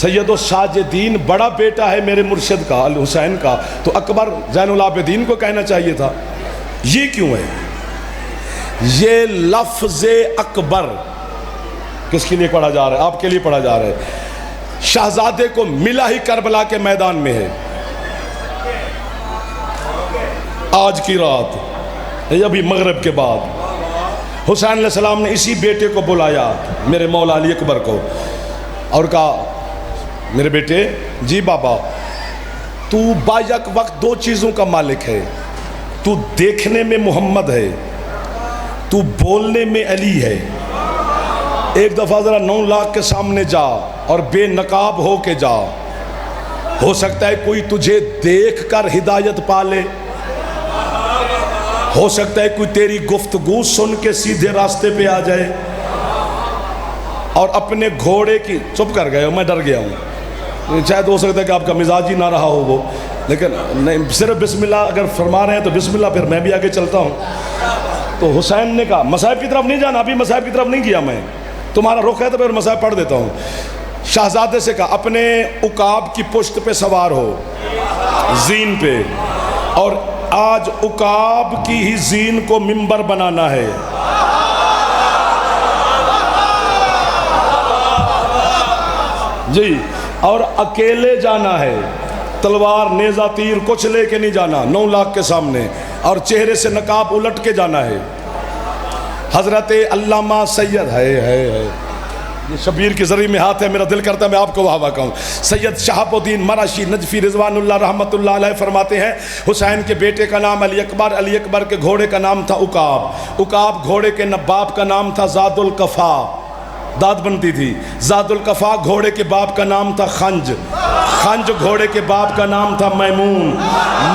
سید الساجدین بڑا بیٹا ہے میرے مرشد کا الحسین کا, تو اکبر زین العابدین کو کہنا چاہیے تھا. یہ کیوں ہے؟ یہ لفظ اکبر کس کے لیے پڑھا جا رہا ہے؟ آپ کے لیے پڑھا جا رہا ہے. شہزادے کو ملا ہی کربلا کے میدان میں ہے. آج کی رات ابھی مغرب کے بعد حسین علیہ السلام نے اسی بیٹے کو بلایا میرے مولا علی اکبر کو اور کہا میرے بیٹے جی بابا, تو بایک وقت دو چیزوں کا مالک ہے, تو دیکھنے میں محمد ہے, تو بولنے میں علی ہے. ایک دفعہ ذرا 9 لاکھ کے سامنے جا اور بے نقاب ہو کے جا, ہو سکتا ہے کوئی تجھے دیکھ کر ہدایت پالے, ہو سکتا ہے کوئی تیری گفتگو سن کے سیدھے راستے پہ آ جائے. اور اپنے گھوڑے کی چپ کر گئے ہو, میں ڈر گیا ہوں, شاید ہو سکتا ہے کہ آپ کا مزاج ہی نہ رہا ہو وہ, لیکن نہیں صرف بسم اللہ اگر فرما رہے ہیں تو بسم اللہ, پھر میں بھی آگے چلتا ہوں. تو حسین نے کہا مصائب کی طرف نہیں جانا, ابھی مصائب کی طرف نہیں گیا میں, تمہارا رخ ہے تو پھر مصائب پڑھ دیتا ہوں. شہزادے سے کہا اپنے عقاب کی پشت پہ سوار ہو, زین پہ, اور آج عقاب کی ہی زین کو منبر بنانا ہے. جی, اور اکیلے جانا ہے, تلوار نیزہ تیر کچھ لے کے نہیں جانا 9 لاکھ کے سامنے, اور چہرے سے نقاب الٹ کے جانا ہے. حضرت علامہ سید ہے یہ شبیر کی ذریعے میں ہاتھ ہے, میرا دل کرتا ہے میں آپ کو واہ کہوں. سید شہاب الدین مراشی نجفی رضوان اللہ رحمت اللہ علیہ فرماتے ہیں حسین کے بیٹے کا نام علی اکبر, علی اکبر کے گھوڑے کا نام تھا عقاب, عقاب گھوڑے کے باپ کا نام تھا زاد القفا, داد بنتی تھی. زاد القفا گھوڑے کے باپ کا نام تھا خنج, خنج گھوڑے کے باپ کا نام تھا میمون,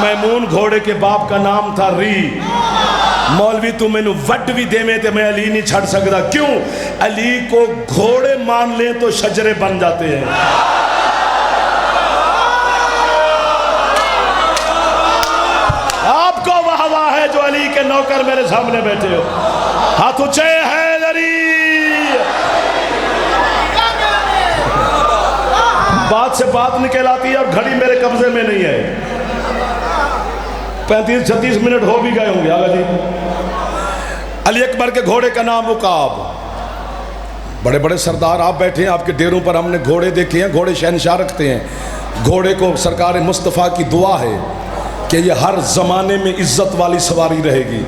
میمون گھوڑے کے باپ کا نام تھا ری. مولوی تو میں نے وڈ بھی دے میں تے میں علی نہیں چھڑ سکتا, کیوں؟ علی کو گھوڑے مان لیں تو شجرے بن جاتے ہیں. آپ کو واہ واہ ہے جو علی کے نوکر میرے سامنے بیٹھے ہو. ہاتھ اونچے ہیں علی. بات سے بات نکل آتی ہے اور گھڑی میرے قبضے میں نہیں ہے, 35-36 منٹ ہو بھی گئے ہوں گے. آگا جی. علی اکبر کے گھوڑے کا نام عقاب. بڑے بڑے سردار آپ بیٹھے ہیں, آپ کے ڈیروں پر ہم نے گھوڑے دیکھے ہیں, گھوڑے شہنشاہ رکھتے ہیں. گھوڑے کو سرکار مصطفیٰ کی دعا ہے کہ یہ ہر زمانے میں عزت والی سواری رہے گی.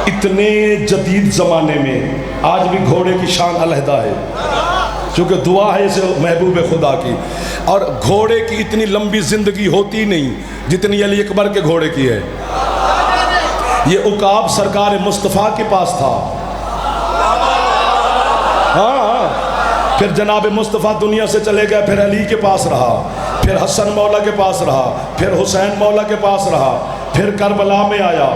اتنے جدید زمانے میں آج بھی گھوڑے کی شان علیحدہ ہے، چونکہ دعا ہے اسے محبوب خدا کی. اور گھوڑے کی اتنی لمبی زندگی ہوتی نہیں جتنی علی اکبر کے گھوڑے کی ہے. یہ عقاب سرکار مصطفیٰ کے پاس تھا. ہاں، پھر جناب مصطفیٰ دنیا سے چلے گئے، پھر علی کے پاس رہا، پھر حسن مولا کے پاس رہا، پھر حسین مولا کے پاس رہا، پھر کربلا میں آیا.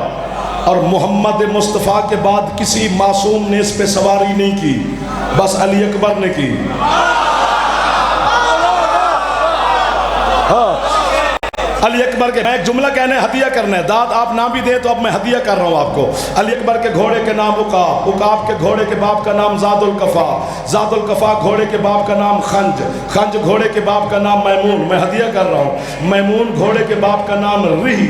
اور محمد مصطفیٰ کے بعد کسی معصوم نے اس پہ سواری نہیں کی، بس علی اکبر نے کی. علی اکبر کے، میں ایک جملہ کہنا ہے، ہدیہ کرنا ہے، داد آپ نہ بھی دیں تو اب میں ہدیہ کر رہا ہوں آپ کو. علی اکبر کے گھوڑے کے نام عقاب، عقاب کے گھوڑے کے باپ کا نام زاد القفا، زاد القفا گھوڑے کے باپ کا نام خنج، خنج گھوڑے کے باپ کا نام میمون، میں ہدیہ کر رہا ہوں، میمون گھوڑے کے باپ کا نام ریح.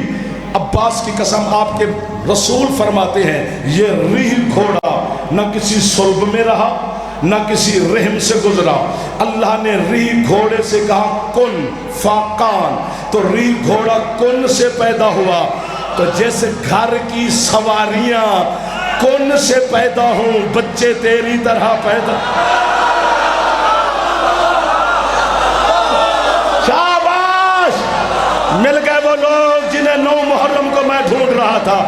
عباس کی قسم آپ کے رسول فرماتے ہیں یہ ریح گھوڑا نہ کسی صلب میں رہا نہ کسی رحم سے گزرا. اللہ نے ریح گھوڑے سے کہا کن فاقان، تو ریح گھوڑا کن سے پیدا ہوا. تو جیسے گھر کی سواریاں کن سے پیدا ہوں، بچے تیری طرح پیدا. شاباش، مل گئے وہ لوگ جنہیں 9 محرم کو میں ڈھونڈ رہا تھا.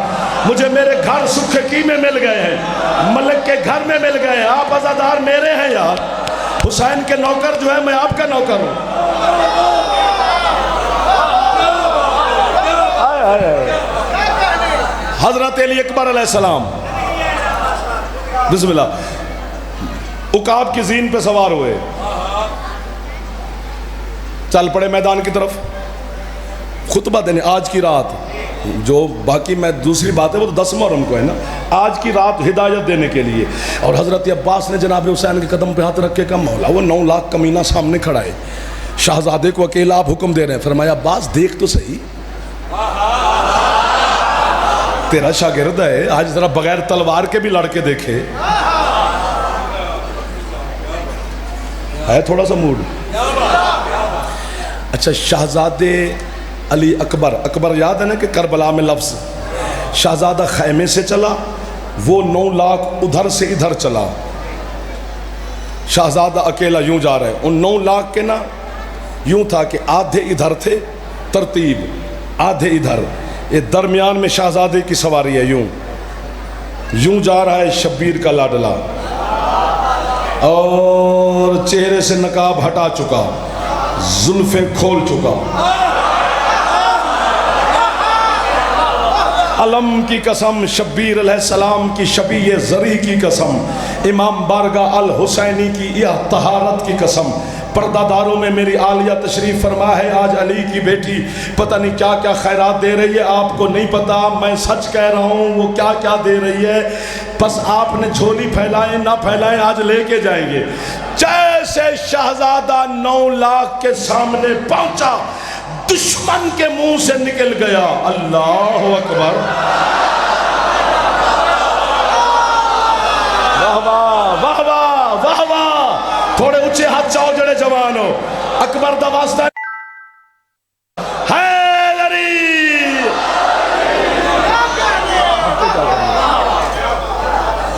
مجھے میرے گھر سکھکی میں مل گئے ہیں، ملک کے گھر میں مل گئے ہیں. آپ عزادار میرے ہیں یار. حسین کے نوکر جو ہے، میں آپ کا نوکر ہوں. حضرت علی اکبر علیہ السلام بسم اللہ عقاب کی زین پہ سوار ہوئے، چل پڑے میدان کی طرف خطبہ دینے. آج کی رات جو باقی میں دوسری بات ہے وہ تو 10 محرم کو ہے نا، آج کی رات ہدایت دینے کے لیے. اور حضرت عباس نے جناب حسین کے قدم پہ ہاتھ رکھ کے کہا مولا وہ 9 لاکھ کمینہ سامنے کھڑا ہے، شہزادے کو اکیلا آپ حکم دے رہے ہیں. فرمایا عباس دیکھ تو صحیح، تیرا شاگرد ہے، آج ذرا بغیر تلوار کے بھی لڑ کے دیکھے. ہے تھوڑا سا موڈ. اچھا شہزادے علی اکبر، اکبر یاد ہے نا کہ کربلا میں لفظ، شہزادہ خیمے سے چلا، وہ 9 لاکھ ادھر سے ادھر چلا، شہزادہ اکیلا یوں جا رہے. ان 9 لاکھ کے نا یوں تھا کہ آدھے ادھر تھے ترتیب، آدھے ادھر، یہ درمیان میں شہزادے کی سواری ہے. یوں جا رہا ہے شبیر کا لاڈلا، اور چہرے سے نقاب ہٹا چکا، زلفیں کھول چکا. علم کی قسم، شبیر علیہ السلام کی شبیہ زری کی قسم، امام بارگاہ الحسینی کی یہ طہارت کی قسم. پردہ داروں میں میری عالیہ تشریف فرما ہے. آج علی کی بیٹی پتہ نہیں کیا کیا خیرات دے رہی ہے، آپ کو نہیں پتا، میں سچ کہہ رہا ہوں وہ کیا کیا دے رہی ہے. بس آپ نے جھولی پھیلائیں نہ پھیلائیں آج لے کے جائیں گے. جیسے شہزادہ 9 لاکھ کے سامنے پہنچا، دشمن کے منہ سے نکل گیا اللہ اکبر. واہ واہ واہ واہ واہ واہ، تھوڑے اونچے ہاتھ چاہو جڑے جوان ہو. اکبر دا واسطہ حیدری.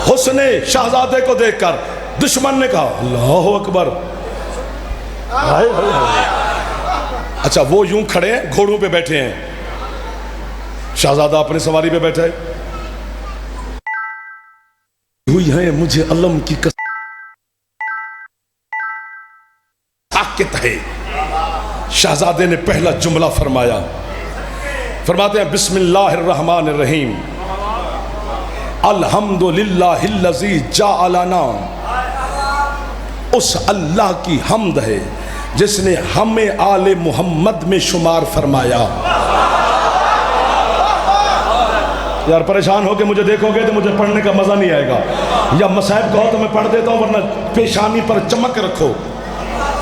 حسن شہزادے کو دیکھ کر دشمن نے کہا اللہ اکبر. اچھا وہ یوں کھڑے ہیں، گھوڑوں پہ بیٹھے ہیں، شہزادہ اپنی سواری پہ بیٹھا ہے. ہوئی ہے مجھے علم کی قسم ہے. شہزادے نے پہلا جملہ فرمایا، فرماتے ہیں بسم اللہ الرحمن الرحیم، الحمدللہ الذی جعلنا، اس اللہ کی حمد ہے جس نے ہمیں آل محمد میں شمار فرمایا. یار پریشان ہو کے مجھے دیکھو گے تو مجھے پڑھنے کا مزہ نہیں آئے گا، یا مصائب کہو تو میں پڑھ دیتا ہوں، ورنہ پیشانی پر چمک رکھو.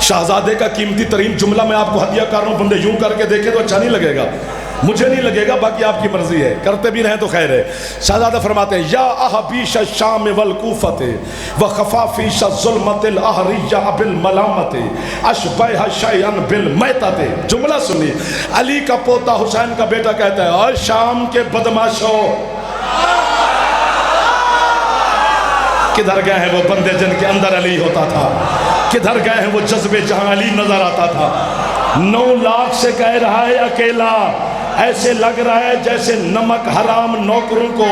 شہزادے کا قیمتی ترین جملہ میں آپ کو ہدیہ کر رہا ہوں، بندے یوں کر کے دیکھے تو اچھا نہیں لگے گا. مجھے نہیں لگے گا، باقی آپ کی مرضی ہے، کرتے بھی رہیں تو خیر ہے۔ شہزادہ فرماتے ہیں یا احبیش الشام والکوفۃ وخفافیش الظلمۃ الاہریہ بالملامۃ اشبہ شیئا بالمیتۃ۔ جملہ سنی، علی کا پوتا حسین کا بیٹا کہتا ہے اور شام کے بدماشوں کدھر گئے ہیں وہ بندے جن کے اندر علی ہوتا تھا، کدھر گئے ہیں وہ جذبے جہاں علی نظر آتا تھا۔ 9 لاکھ سے کہہ رہا ہے اکیلا، ایسے لگ رہا ہے جیسے نمک حرام نوکروں کو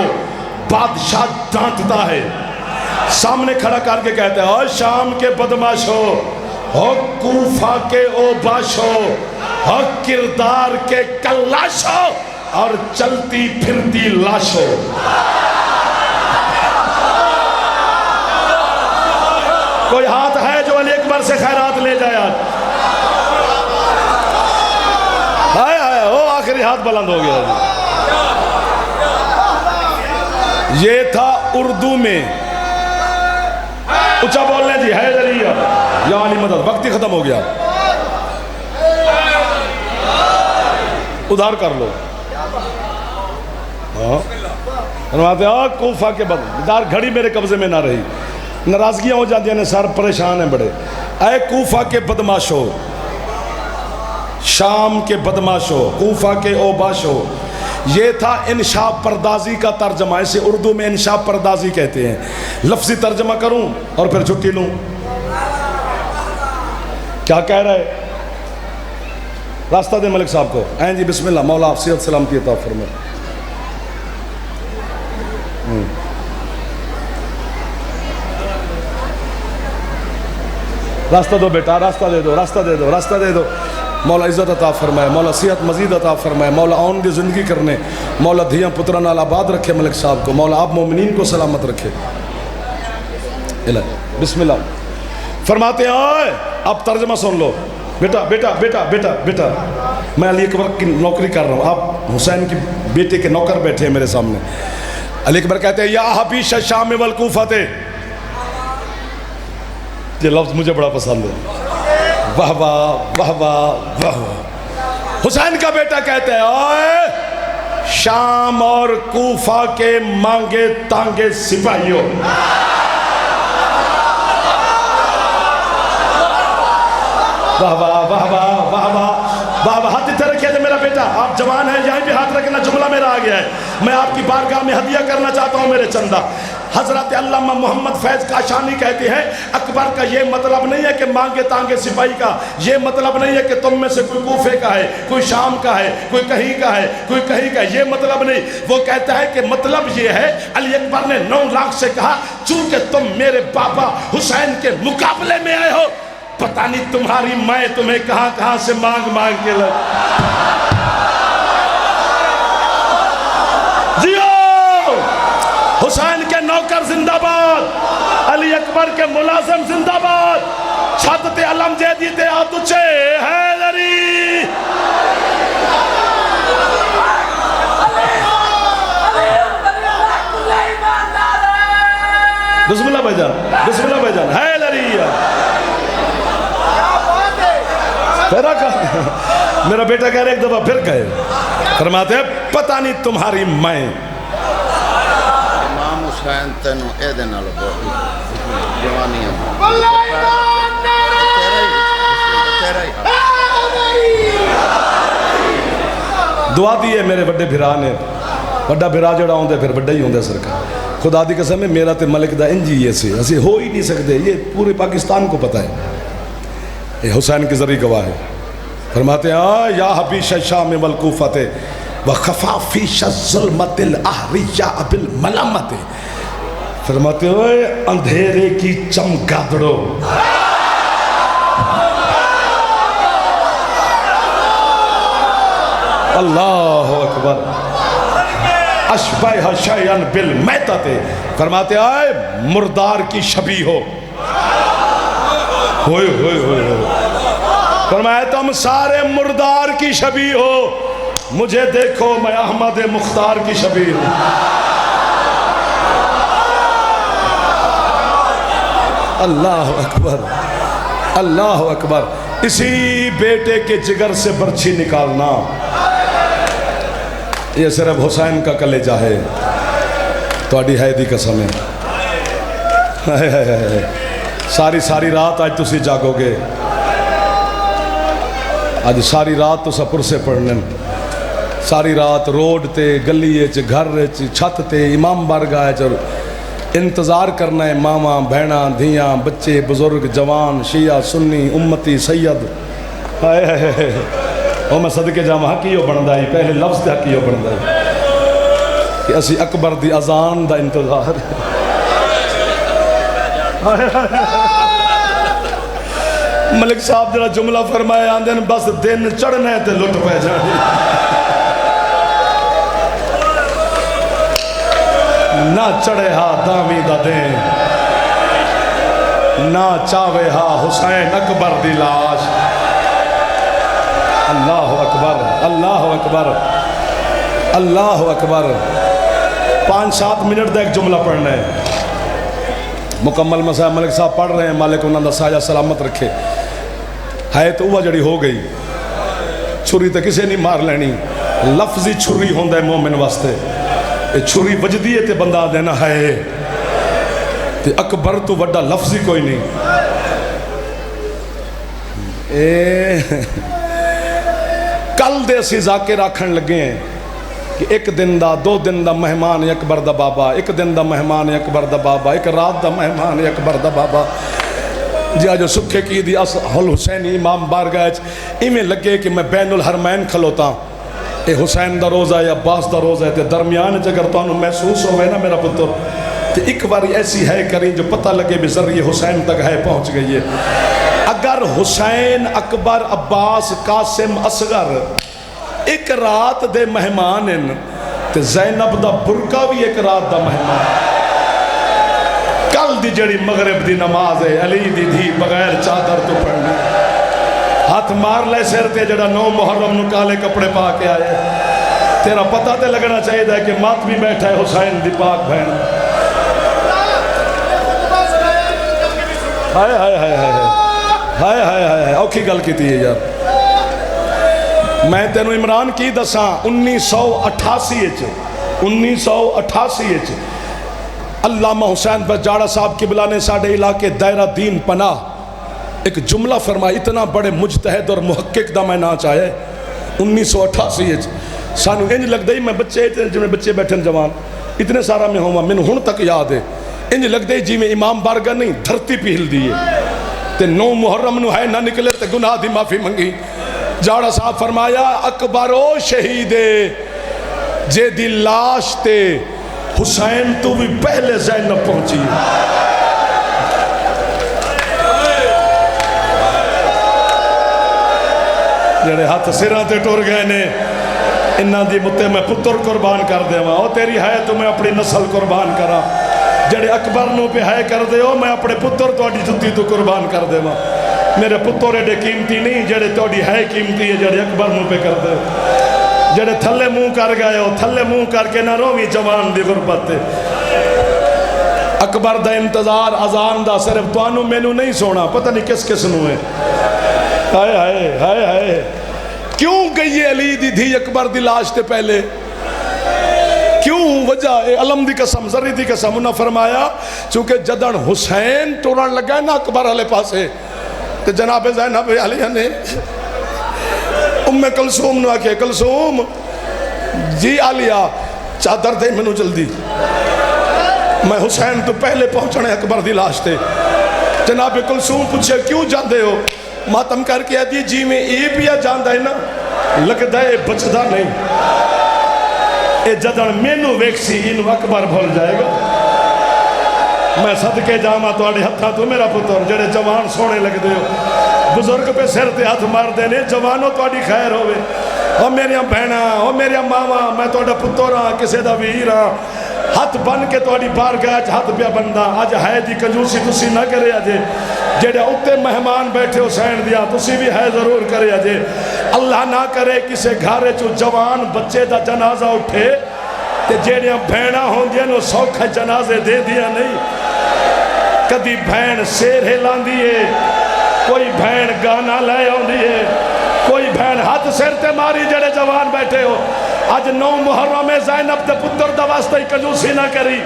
بادشاہ ڈانٹتا ہے۔ سامنے کھڑا کر کے کہتا ہے اور شام کے بدماشوں، اور کوفہ کے اوباشوں، اور کردار کے کلاشوں، اور چلتی پھرتی لاشوں۔ کوئی ہاتھ ہے جو علی اکبر سے خیرات لے جائے آج؟ ہائے ہائے، وہ آخری ہاتھ بلند ہو گیا۔ یہ تھا اردو میں، اچھا بولنے جی حیدریہ یا علی مدد، وقت ہی ختم ہو گیا، ادھار کر لو۔ فرماتے ہیں کوفہ کے بعد ادھار گھڑی میرے قبضے میں نہ رہی، ناراضگیاں ہو جاتی ہیں، سر پریشان ہیں بڑے۔ اے کوفہ کے بدماشوں، شام کے بدماشوں، کوفہ کے اوباشوں۔ یہ تھا انشاء پردازی کا ترجمہ، اسے اردو میں انشاء پردازی کہتے ہیں۔ لفظی ترجمہ کروں اور پھر چھٹی لوں؟ کیا کہہ رہے؟ راستہ دے ملک صاحب کو۔ این جی بسم اللہ، مولا صحت سلامتی عطا فرمائے۔ راستہ دو بیٹا، راستہ دے دو، راستہ دے دو، راستہ دے دو۔ مولا عزت عطا فرمائے، مولا صحت مزید عطا فرمائے، مولا آن دی زندگی کرنے، مولا دھیاں پترہ نال آباد رکھے ملک صاحب کو، مولا آپ مومنین کو سلامت رکھے۔ بسم اللہ۔ فرماتے ہیں آئے اب ترجمہ سن لو۔ بیٹا بیٹا بیٹا بیٹا بیٹا، میں علی اکبر کی نوکری کر رہا ہوں، آپ حسین کی بیٹے کے نوکر بیٹھے ہیں میرے سامنے۔ علی اکبر کہتے ہیں یا حبیش الشام والکوفۃ، یہ لفظ مجھے بڑا پسند ہے، واہ واہ واہ واہ واہ۔ حسین کا بیٹا کہتا ہے اوے شام اور کوفہ کے مانگے تانگے سپاہیوں، واہ واہ واہ واہ واہ واہ واہ، ہاتھ اتنے رکھیے میرا بیٹا، آپ جوان ہیں، یہیں بھی ہاتھ رکھنا، جملہ میرا آ گیا ہے، میں آپ کی بارگاہ میں ہدیہ کرنا چاہتا ہوں میرے چندہ۔ حضرت علامہ محمد فیض کاشانی کہتے ہیں اکبر کا یہ مطلب نہیں ہے کہ مانگے تانگے سپاہی کا، یہ مطلب نہیں ہے کہ تم میں سے کوئی کوفے کا ہے، کوئی شام کا ہے، کوئی کہیں کا ہے، کوئی کہیں کا ہے، یہ مطلب نہیں۔ وہ کہتا ہے کہ مطلب یہ ہے، علی اکبر نے 9 لاکھ سے کہا چونکہ تم میرے بابا حسین کے مقابلے میں آئے ہو، پتہ نہیں تمہاری مائیں تمہیں کہاں کہاں سے مانگ مانگ کے لگ۔ جیو حسین کے نوکر زندہ باد، علی اکبر کے ملازم زندہ باد، چھت تے علم جے دیتے آتوچے حیدری۔ بسم اللہ بھائی جان، بسم اللہ بھائی جان، حیدری۔ میرا بیٹا کہہ رہے ایک دفعہ پھر کہے، فرماتے ہیں پتہ نہیں تمہاری مائیں۔ امام حسین تینوں اے دے نال جوانی دعا دی ہے میرے بڑے بھرا نے، بڑا بھرا جڑا ہوندے پھر بڑا ہی ہوندے سرکار۔ خدا دی قسم ہے میرا تے ملک دا انجی یہ سے اسی ہو ہی نہیں سکتے، یہ پورے پاکستان کو پتہ ہے، یہ حسین کی ذریعہ گواہ ہے۔ فرماتے ہیں یا حبیش الشام والکوفۃ وخفافیش الظلمۃ الاہریہ بالملامۃ، فرماتے ہوئے اندھیرے کی چمگادڑوں، اللہ اکبر، اشبہ شیئا بالمیتۃ، فرماتے ہیں مردار کی شبیہ ہو، ہوئے ہوئے ہوئے ہوئے، فرمایا تم سارے مردار کی شبیہ ہو، مجھے دیکھو میں احمد مختار کی شبیہ ہوں۔ اللہ اکبر، اللہ اکبر۔ اسی بیٹے کے جگر سے برچھی نکالنا، یہ صرف حسین کا کلیجہ ہے تواڈی ہے دی قسم ہے ساری رات آج تسی جاگو گے آج ساری رات تو سپر سے پڑھنے ساری رات روڈ تے گلی گھر چھت تے امام بارگاہ انتظار کرنا ہے ماما بہنا دھیاں بچے بزرگ جوان شیعہ سنی امتی سید وہ میں صدقے جاما حقیو بندا ہی پہلے لفظ تے حقیو بندا ہی کہ اسی اکبر دی اذان دا انتظار ملک صاحب جڑا جملہ فرمایا آندے بس دن چڑھنا ہے تے لٹ پہ جانے نہ چڑھے ہا دامی دا دین نہ چاوے ہا حسین اکبر دی لاش اللہ اکبر اللہ اکبر اللہ اکبر 5-7 منٹ دا ایک جملہ پڑھنا ہے مکمل مسائل ملک صاحب پڑھ رہے ہیں مالک انہوں دا سایہ سلامت رکھے ہے تو وہ جڑی ہو گئی چھری تو کسے نہیں مار لینی لفظی چھری ہوندہ ہے مومن واسطے چھری وجدی ہے تے بندہ دینا ہے تے اکبر تو وڈا لفظی کوئی نہیں کل دے اسی ذاکر آکھن لگے ہیں کہ ایک دن دا 2 دن دا مہمان اکبر دا بابا ایک دن دا مہمان اکبر دا بابا ایک رات دا مہمان اکبر دا بابا جی آجو سکھے کی دی اصحل حسین امام بارگاہ ایمیں لگے کہ میں بین الحرمین کھلوتا اے حسین دا روزہ یا عباس دا روزہ ہے تے درمیان اگر تو انہوں محسوس ہوئے نا میرا پتر تے ایک باری ایسی ہے کریں جو پتہ لگے بھی ذریعے حسین تک ہے پہنچ گئی ہے اگر حسین اکبر عباس قاسم اصغر ایک رات دے مہمان ہیں تے زینب دا برکہ بھی ایک رات دا مہمان کل دی جڑی مغرب دی نماز ہے علی دی دھی بغیر چادر تو پڑھنے ہاتھ مار لے سر تے جڑا 9 محرم نو کالے کپڑے پا کے آئے تیرا پتہ تے لگنا چاہیے دا کہ مات بھی بیٹھا ہے حسین دی پاک بہن ہائے ہائے ہائے ہائے ہائے ہائے ہائے اوکھی گل کی تھی یار میں تینو عمران کی دساں 1988 علامہ حسین بجاڑہ صاحب قبلہ نے ساڑھے علاقے دائرہ دین پناہ ایک جملہ فرمایا اتنا بڑے مجتہد اور محقق دا میں نہ چاہے 1988 سانو انج لگ دئی میں بچے جنہیں بچے بیٹھن جوان اتنے سارا میں ہوں میں ہن تک یاد ہے انج لگ دئی جی میں امام بارگاہ نہیں دھرتی پہ ہل دیئے تے 9 محرم نو ہے نہ نکلے تے گناہ دی معافی منگی جاڑا صاحب فرمایا اکبرو شہیدے جے دی لاش تے حسین تو بھی پہلے زینب پہنچی جڑے ہاتھ سرہ تے ٹور گئے نے انہاں دی متے میں پتر قربان کر دے ماں او تیری ہے تو میں اپنی نسل قربان کرا جڑے اکبر نو پہ ہے کر دے ہو میں اپنے پتر تو اڈی جتی تو قربان کر دے ماں میرے پتر ایڈے قیمتی نہیں جڑے توڑی ہے قیمتی ہے جڑے اکبر نو پہ کر دے جڑے تھلے منہ کر گئے ہو تھلے منہ کر کے نہ روی جوان دی غربت اکبر دا انتظار اذان دا صرف توانو مینو نہیں سونا پتہ نہیں کس کس نو ہے ہائے ہائے ہائے ہائے کیوں گئی علی دی دھی اکبر دی لاش تے پہلے کیوں وجہ علم دی قسم ذری دی قسم انہاں فرمایا چونکہ جدن حسین ٹورن لگا ہے نا اکبر علیہ پاسے کہ جناب زینب علیہ نے ام کلثوم نو آکے کلثوم جی علیہ چادر دے منو جلدی میں حسین تو پہلے پہنچنے اکبر دی لاش تے جناب کلثوم پوچھے کیوں جاندے ہو ماتم کر کے آدھی جی میں اے پیا جاندہ ہے نا لگتا ہے بچدہ نہیں اے جدن مینو ویکسی انو اکبر بھول جائے گا میں صدقے جاما تو آڑے ہتھا تو میرا پتر جڑے جوان سونے لگ دے ہو بزرگ پہ سر تے ہاتھ مار دینے جوانوں تو آڑی خیر ہوئے او میری بہنا او میری ماما میں تو آڑا پتر ہاں کسے دا ویر ہاں ہاتھ بن کے تو آڑی بارگاہ ہاتھ پیا بندہ آج ہے جی کنجوسی تسی نہ کرے آجے جڑے اتے مہمان بیٹھے حسین دیا تسی بھی ہے ضرور کرے آجے اللہ نہ کرے کسے گھارے چو جوان بچے دا جنازہ اٹھے تے جیڑیاں بھینا ہوں دیا نو سوکھا جنازے دے دیا نہیں کدی بھین سیر ہلان دیئے کوئی بھین گانا لائے ہوں دیئے کوئی بہن ہاتھ سر تے ماری جڑے جوان بیٹھے ہو اج 9 محرم زینب دے پتر دا واسطے ہی کنجوسی نہ کری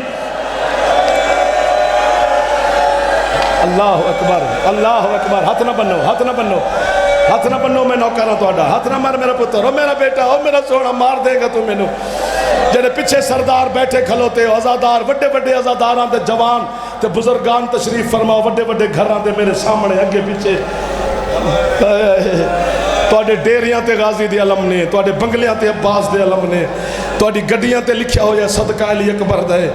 اللہ اکبر اللہ اکبر ہاتھ نہ بنو ہاتھ نہ بنو ہاتھ نہ بنو میں نوکر ہوں تہاڈا ہاتھ نہ مار میرا پتر ہو میرا بیٹا ہو میرا سونا مار دے گا تو مینوں جڑے پیچھے سردار بیٹھے کھلوتے ہو عزادار وڈے وڈے عزاداراں دے جوان تے بزرگان تشریف فرماؤ وڈے وڈے گھراں دے میرے سامنے اگے پیچھے تواڈے ڈیریاں تے غازی دے علم نے تواڈے بنگلیاں تے عباس دے علم نے تواڈی گڈیاں تے لکھیا ہویا صدقہ علی اکبر دے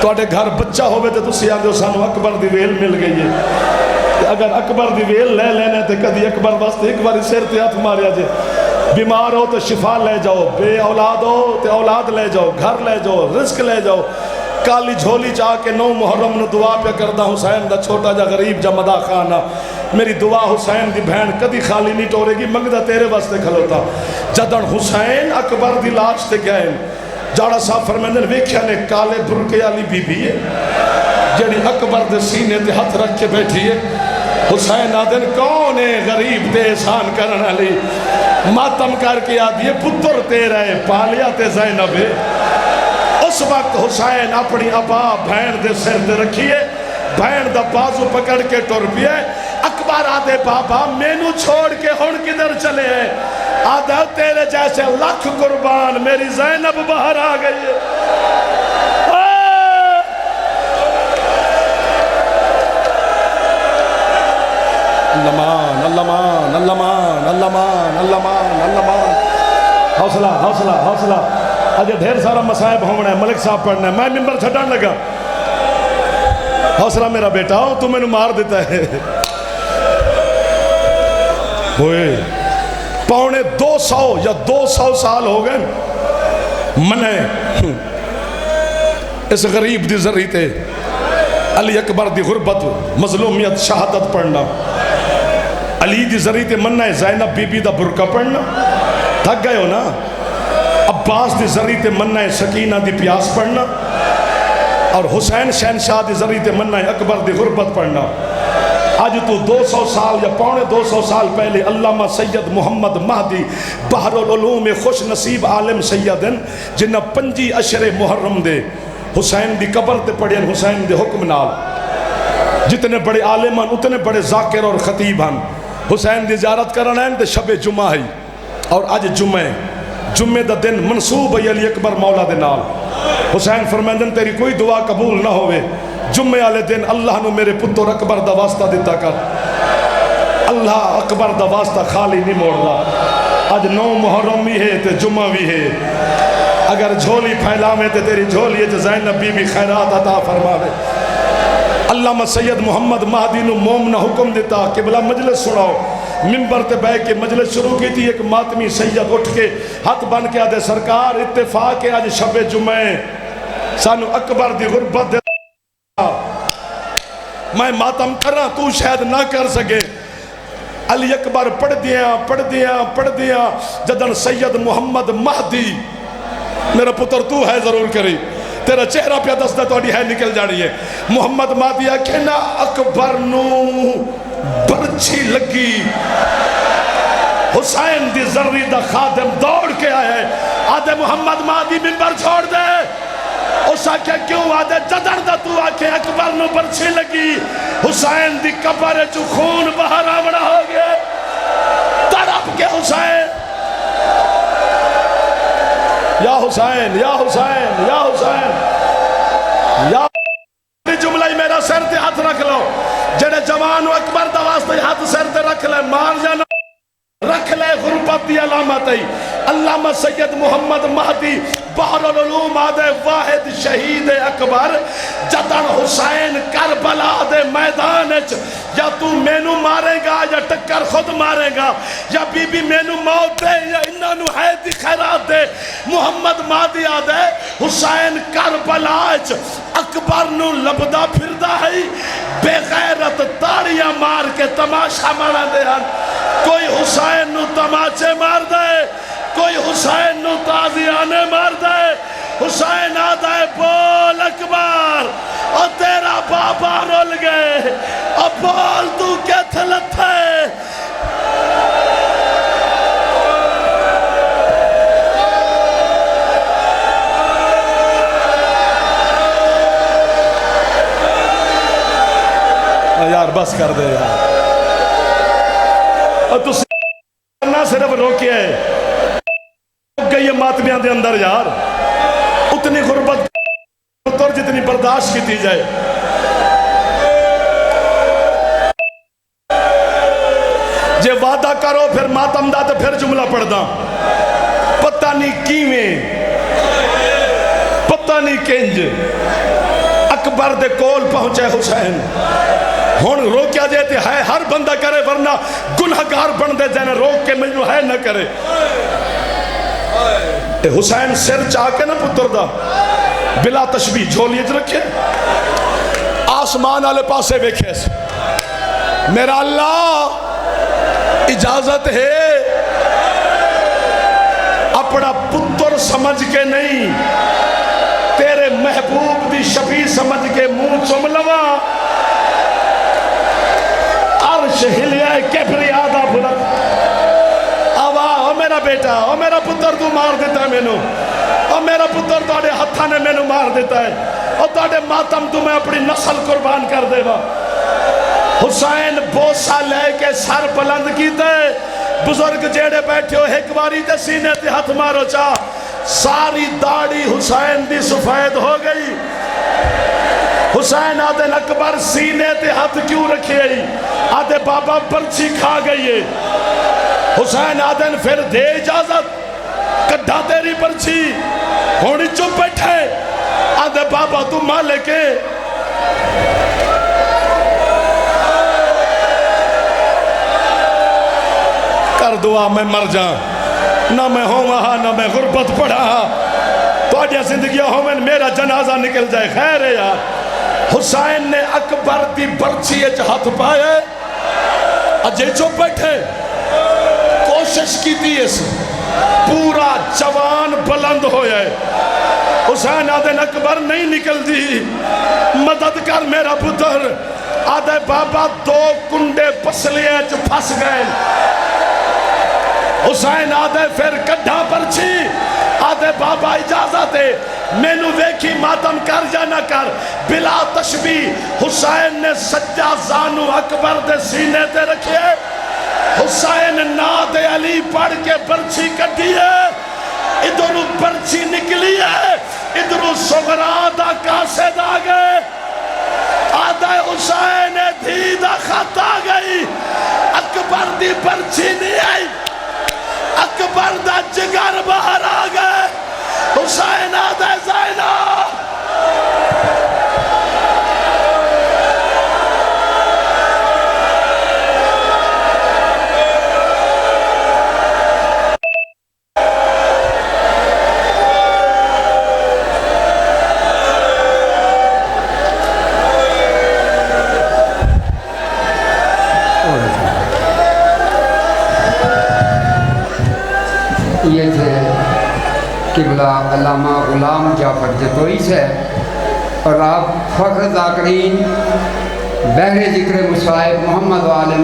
تواڈے گھر بچہ ہوے تے تسی آندے ہو سانو اکبر دی ویل مل گئی ہے اگر اکبر دی ویل لے لینے تے کدی اکبر واسطے ایک بار سر تے ہاتھ ماریا جے بیمار ہو تو شفا لے جاؤ بے اولاد ہو تے اولاد لے جاؤ گھر لے جاؤ رزق لے جاؤ کالی جھولی چاہ کے 9 محرم نو دعا پہ کردہ حسین دا چھوٹا جا غریب جا مدا خانہ میری دعا حسین دی بہن کدی خالی نہیں ٹورے گی منگدہ تیرے واسطے کھلوتا جدن حسین اکبر دی لاش تے گئے جاڑا صاحب فرمیندن ویکھیا نے کالے برکے علی بی بی ہے جڑی اکبر دے سینے تے ہاتھ رکھ کے بیٹھی ہے حسین آدن کون ہے غریب تے احسان کرن علی ماتم کر کے آدھی پتر تیرا ہے پالیا تے زینب ہے اس وقت حسین اپنی ابا بہن دے سر دے رکھیے بہن دا بازو پکڑ کے ٹر پیے اکبر آدھے بابا مینو چھوڑ کے ہن کدھر چلے ہیں آدھا تیرے جیسے لاکھ قربان میری زینب باہر آ گئی ہے اللہ مان اللہ مان اللہ مان اللہ مان اللہ مان اللہ مان حوصلہ حوصلہ حوصلہ آجے ڈھیر سارا مسائب ہونا ہے ملک صاحب پڑھنا ہے میں ممبر چھٹان لگا حوصلہ میرا بیٹا ہو تو میں نے مار دیتا ہے ہوئے پونے 200 یا 200 سال ہو گئے منے اس غریب دی ذریعے تے علی اکبر دی غربت مظلومیت شہادت پڑھنا علی دی ذریعے تے مننا ہے زینب بی بی دا برکہ پڑھنا تھک گئے ہو نا عباس دی ذریعے تے مننا ہے سکینہ دی پیاس پڑھنا اور حسین شہنشاہ دی ذریعے تے مننا ہے اکبر دی غربت پڑھنا آج تو 200 سال یا پونے 200 سال پہلے علامہ سید محمد مہدی بحر العلوم خوش نصیب عالم سیدن جنہ 5 اشر محرم دے حسین دی قبر تے پڑھیں حسین دے حکم نال جتنے بڑے عالم ہیں اتنے بڑے ذاکر اور خطیب ہیں حسین دی زیارت کرنا ہے تے شب جمعہ ہے اور آج جمعہ دا دن منصوب ہے علی اکبر مولا دے نال حسین فرمیندن تیری کوئی دعا قبول نہ ہوئے جمعہ والے دن اللہ نے میرے پتر اکبر دا واسطہ دیتا کر اللہ اکبر دا واسطہ خالی نہیں موڑ دا آج 9 محرم بھی ہے تے جمعہ بھی ہے اگر جھولی پھیلا میں تے تیری جھولی ہے زینب بی بی خیرات عطا فرماوے علامہ سید محمد مہدی نو مومنہ حکم دیتا قبلہ مجلس سناؤ ممبر تے بے کے مجلس شروع کی تھی ایک ماتمی سید اٹھ کے ہاتھ بن کے آدھے سرکار اتفاق ہے آج شب جمعہ سانو اکبر دی غربت دے میں ماتم کر رہا تو شاید نہ کر سکے علی اکبر پڑھ دیا جدن سید محمد مہدی میرا پتر تو ہے ضرور کری تیرا چہرہ پہ دستا تو ہے نکل جانی ہے محمد مہدی کہنا اکبر نو برچھی لگی حسین دی ذری دا خادم دوڑ کے آئے آدھے محمد مہدی ممبر چھوڑ دے اس آکے کیوں آدھے جدر دا تو آکے اکبر نو برچھی لگی حسین دی قبر جو خون باہر آوڑا ہو گئے تڑپ کے حسین یا حسین یا حسین یا حسین یا جملہ ہی میرا سر تے ہاتھ رکھ لو جڑے جوانو اکبر دا واسطے ہاتھ سر تے رکھ لے مار جانا رکھ لے غربت دی علامت ہے علامہ سید محمد مہدی بحر العلوم آدھے واحد شہید اکبر جدن حسین کربلا دے میدان یا تو مینو مارے گا یا ٹکر خود مارے گا یا بی بی مینو موت دے یا انہاں نو ہے دی خیرات دے محمد مہدی آدھے حسین کربلا اکبر نو لبدا پھردا ہے بے غیرت تاڑیاں مار کے تماشا مارا دے ہن کوئی حسین نو تماچے مار دے کوئی حسین نو تازیانے مار دے حسین آدھا ہے بول اکبر اور تیرا بابا رول گئے اور بول تو کیا تھلت ہے یار بس کر دے یار اور تو نہ صرف روکیا ہے گئی ماتمیاں دے اندر یار اتنی غربت جتنی برداشت کی تھی جائے جے وعدہ کرو پھر ماتم دا تو پھر جملہ پڑھ دا پتہ نہیں کیویں پتہ نہیں کنج اکبر دے کول پہنچے حسین ہون روکیا جاتے ہے ہر بندہ کرے ورنہ گنہگار بن دے جانے روک کے مجھو ہے نہ کرے حسین سر چاہ کے نہ پتر دا بلا تشبیح جھولیت رکھے آسمان آلے پاسے بیکھے میرا اللہ اجازت ہے اپنا پتر سمجھ کے نہیں تیرے محبوب دی شفیع سمجھ کے منہ چم لوا عرش ہلیا کبریاء دا بلند آوا او میرا بیٹا او میرا پتر تو مار دیتا ہے میں نو او میرا پتر تاڑے ہتھا نے میں نو مار دیتا ہے او تاڑے ماتم تو میں اپنی نسل قربان کر دے با حسین بوسا لے کے سر بلند کیتے بزرگ جیڑے بیٹھے ہو ایک باری تے سینے تے ہاتھ مارو چاہ ساری داڑھی حسین دی سفید ہو گئی حسین آدھے اکبر سینے تے ہاتھ کیوں رکھے آدھے بابا پرچی کھا گئی ہے حسین آدھے پھر دے اجازت کڈھا تیری پرچی ہونی چپ بیٹھے آدھے بابا تو مالک ہے کر دعا میں مر جاؤں نہ میں ہوں وہاں نہ میں غربت پڑھا تو آجا زندگیاں ہوں میں میرا جنازہ نکل جائے خیر ہے یار حسین نے اکبر دی برچی اچھ ہاتھ پائے اجے چپ بیٹھے کوشش کی تھی اس پورا جوان بلند ہو جائے حسین آدھے اکبر نہیں نکل دی مدد کر میرا پتر آدھے بابا دو کنڈے پسلیے جو پھس گئے حسین آدھے پھر کڈھا پرچی آدھے بابا اجازت ہے میں نو ویکھی ماتم کر یا نہ کر بلا تشبیح حسین نے سجا زانو اکبر دے سینے تے رکھے حسین ناد علی پڑھ کے پرچی کٹی ہے ادھرو پرچی نکلی ہے ادھرو سغرا دا کاسد آگئے آدھے حسین دھیدہ خط آگئی اکبر دی پرچی نہیں آئی اکبر دا جگر باہر آگئے حسین آدھے زینہ یہ تھے قبلہ علامہ غلام جعفر جتوئی سے اور آپ فخر ذاکرین بحر ذکر مصائب محمد والے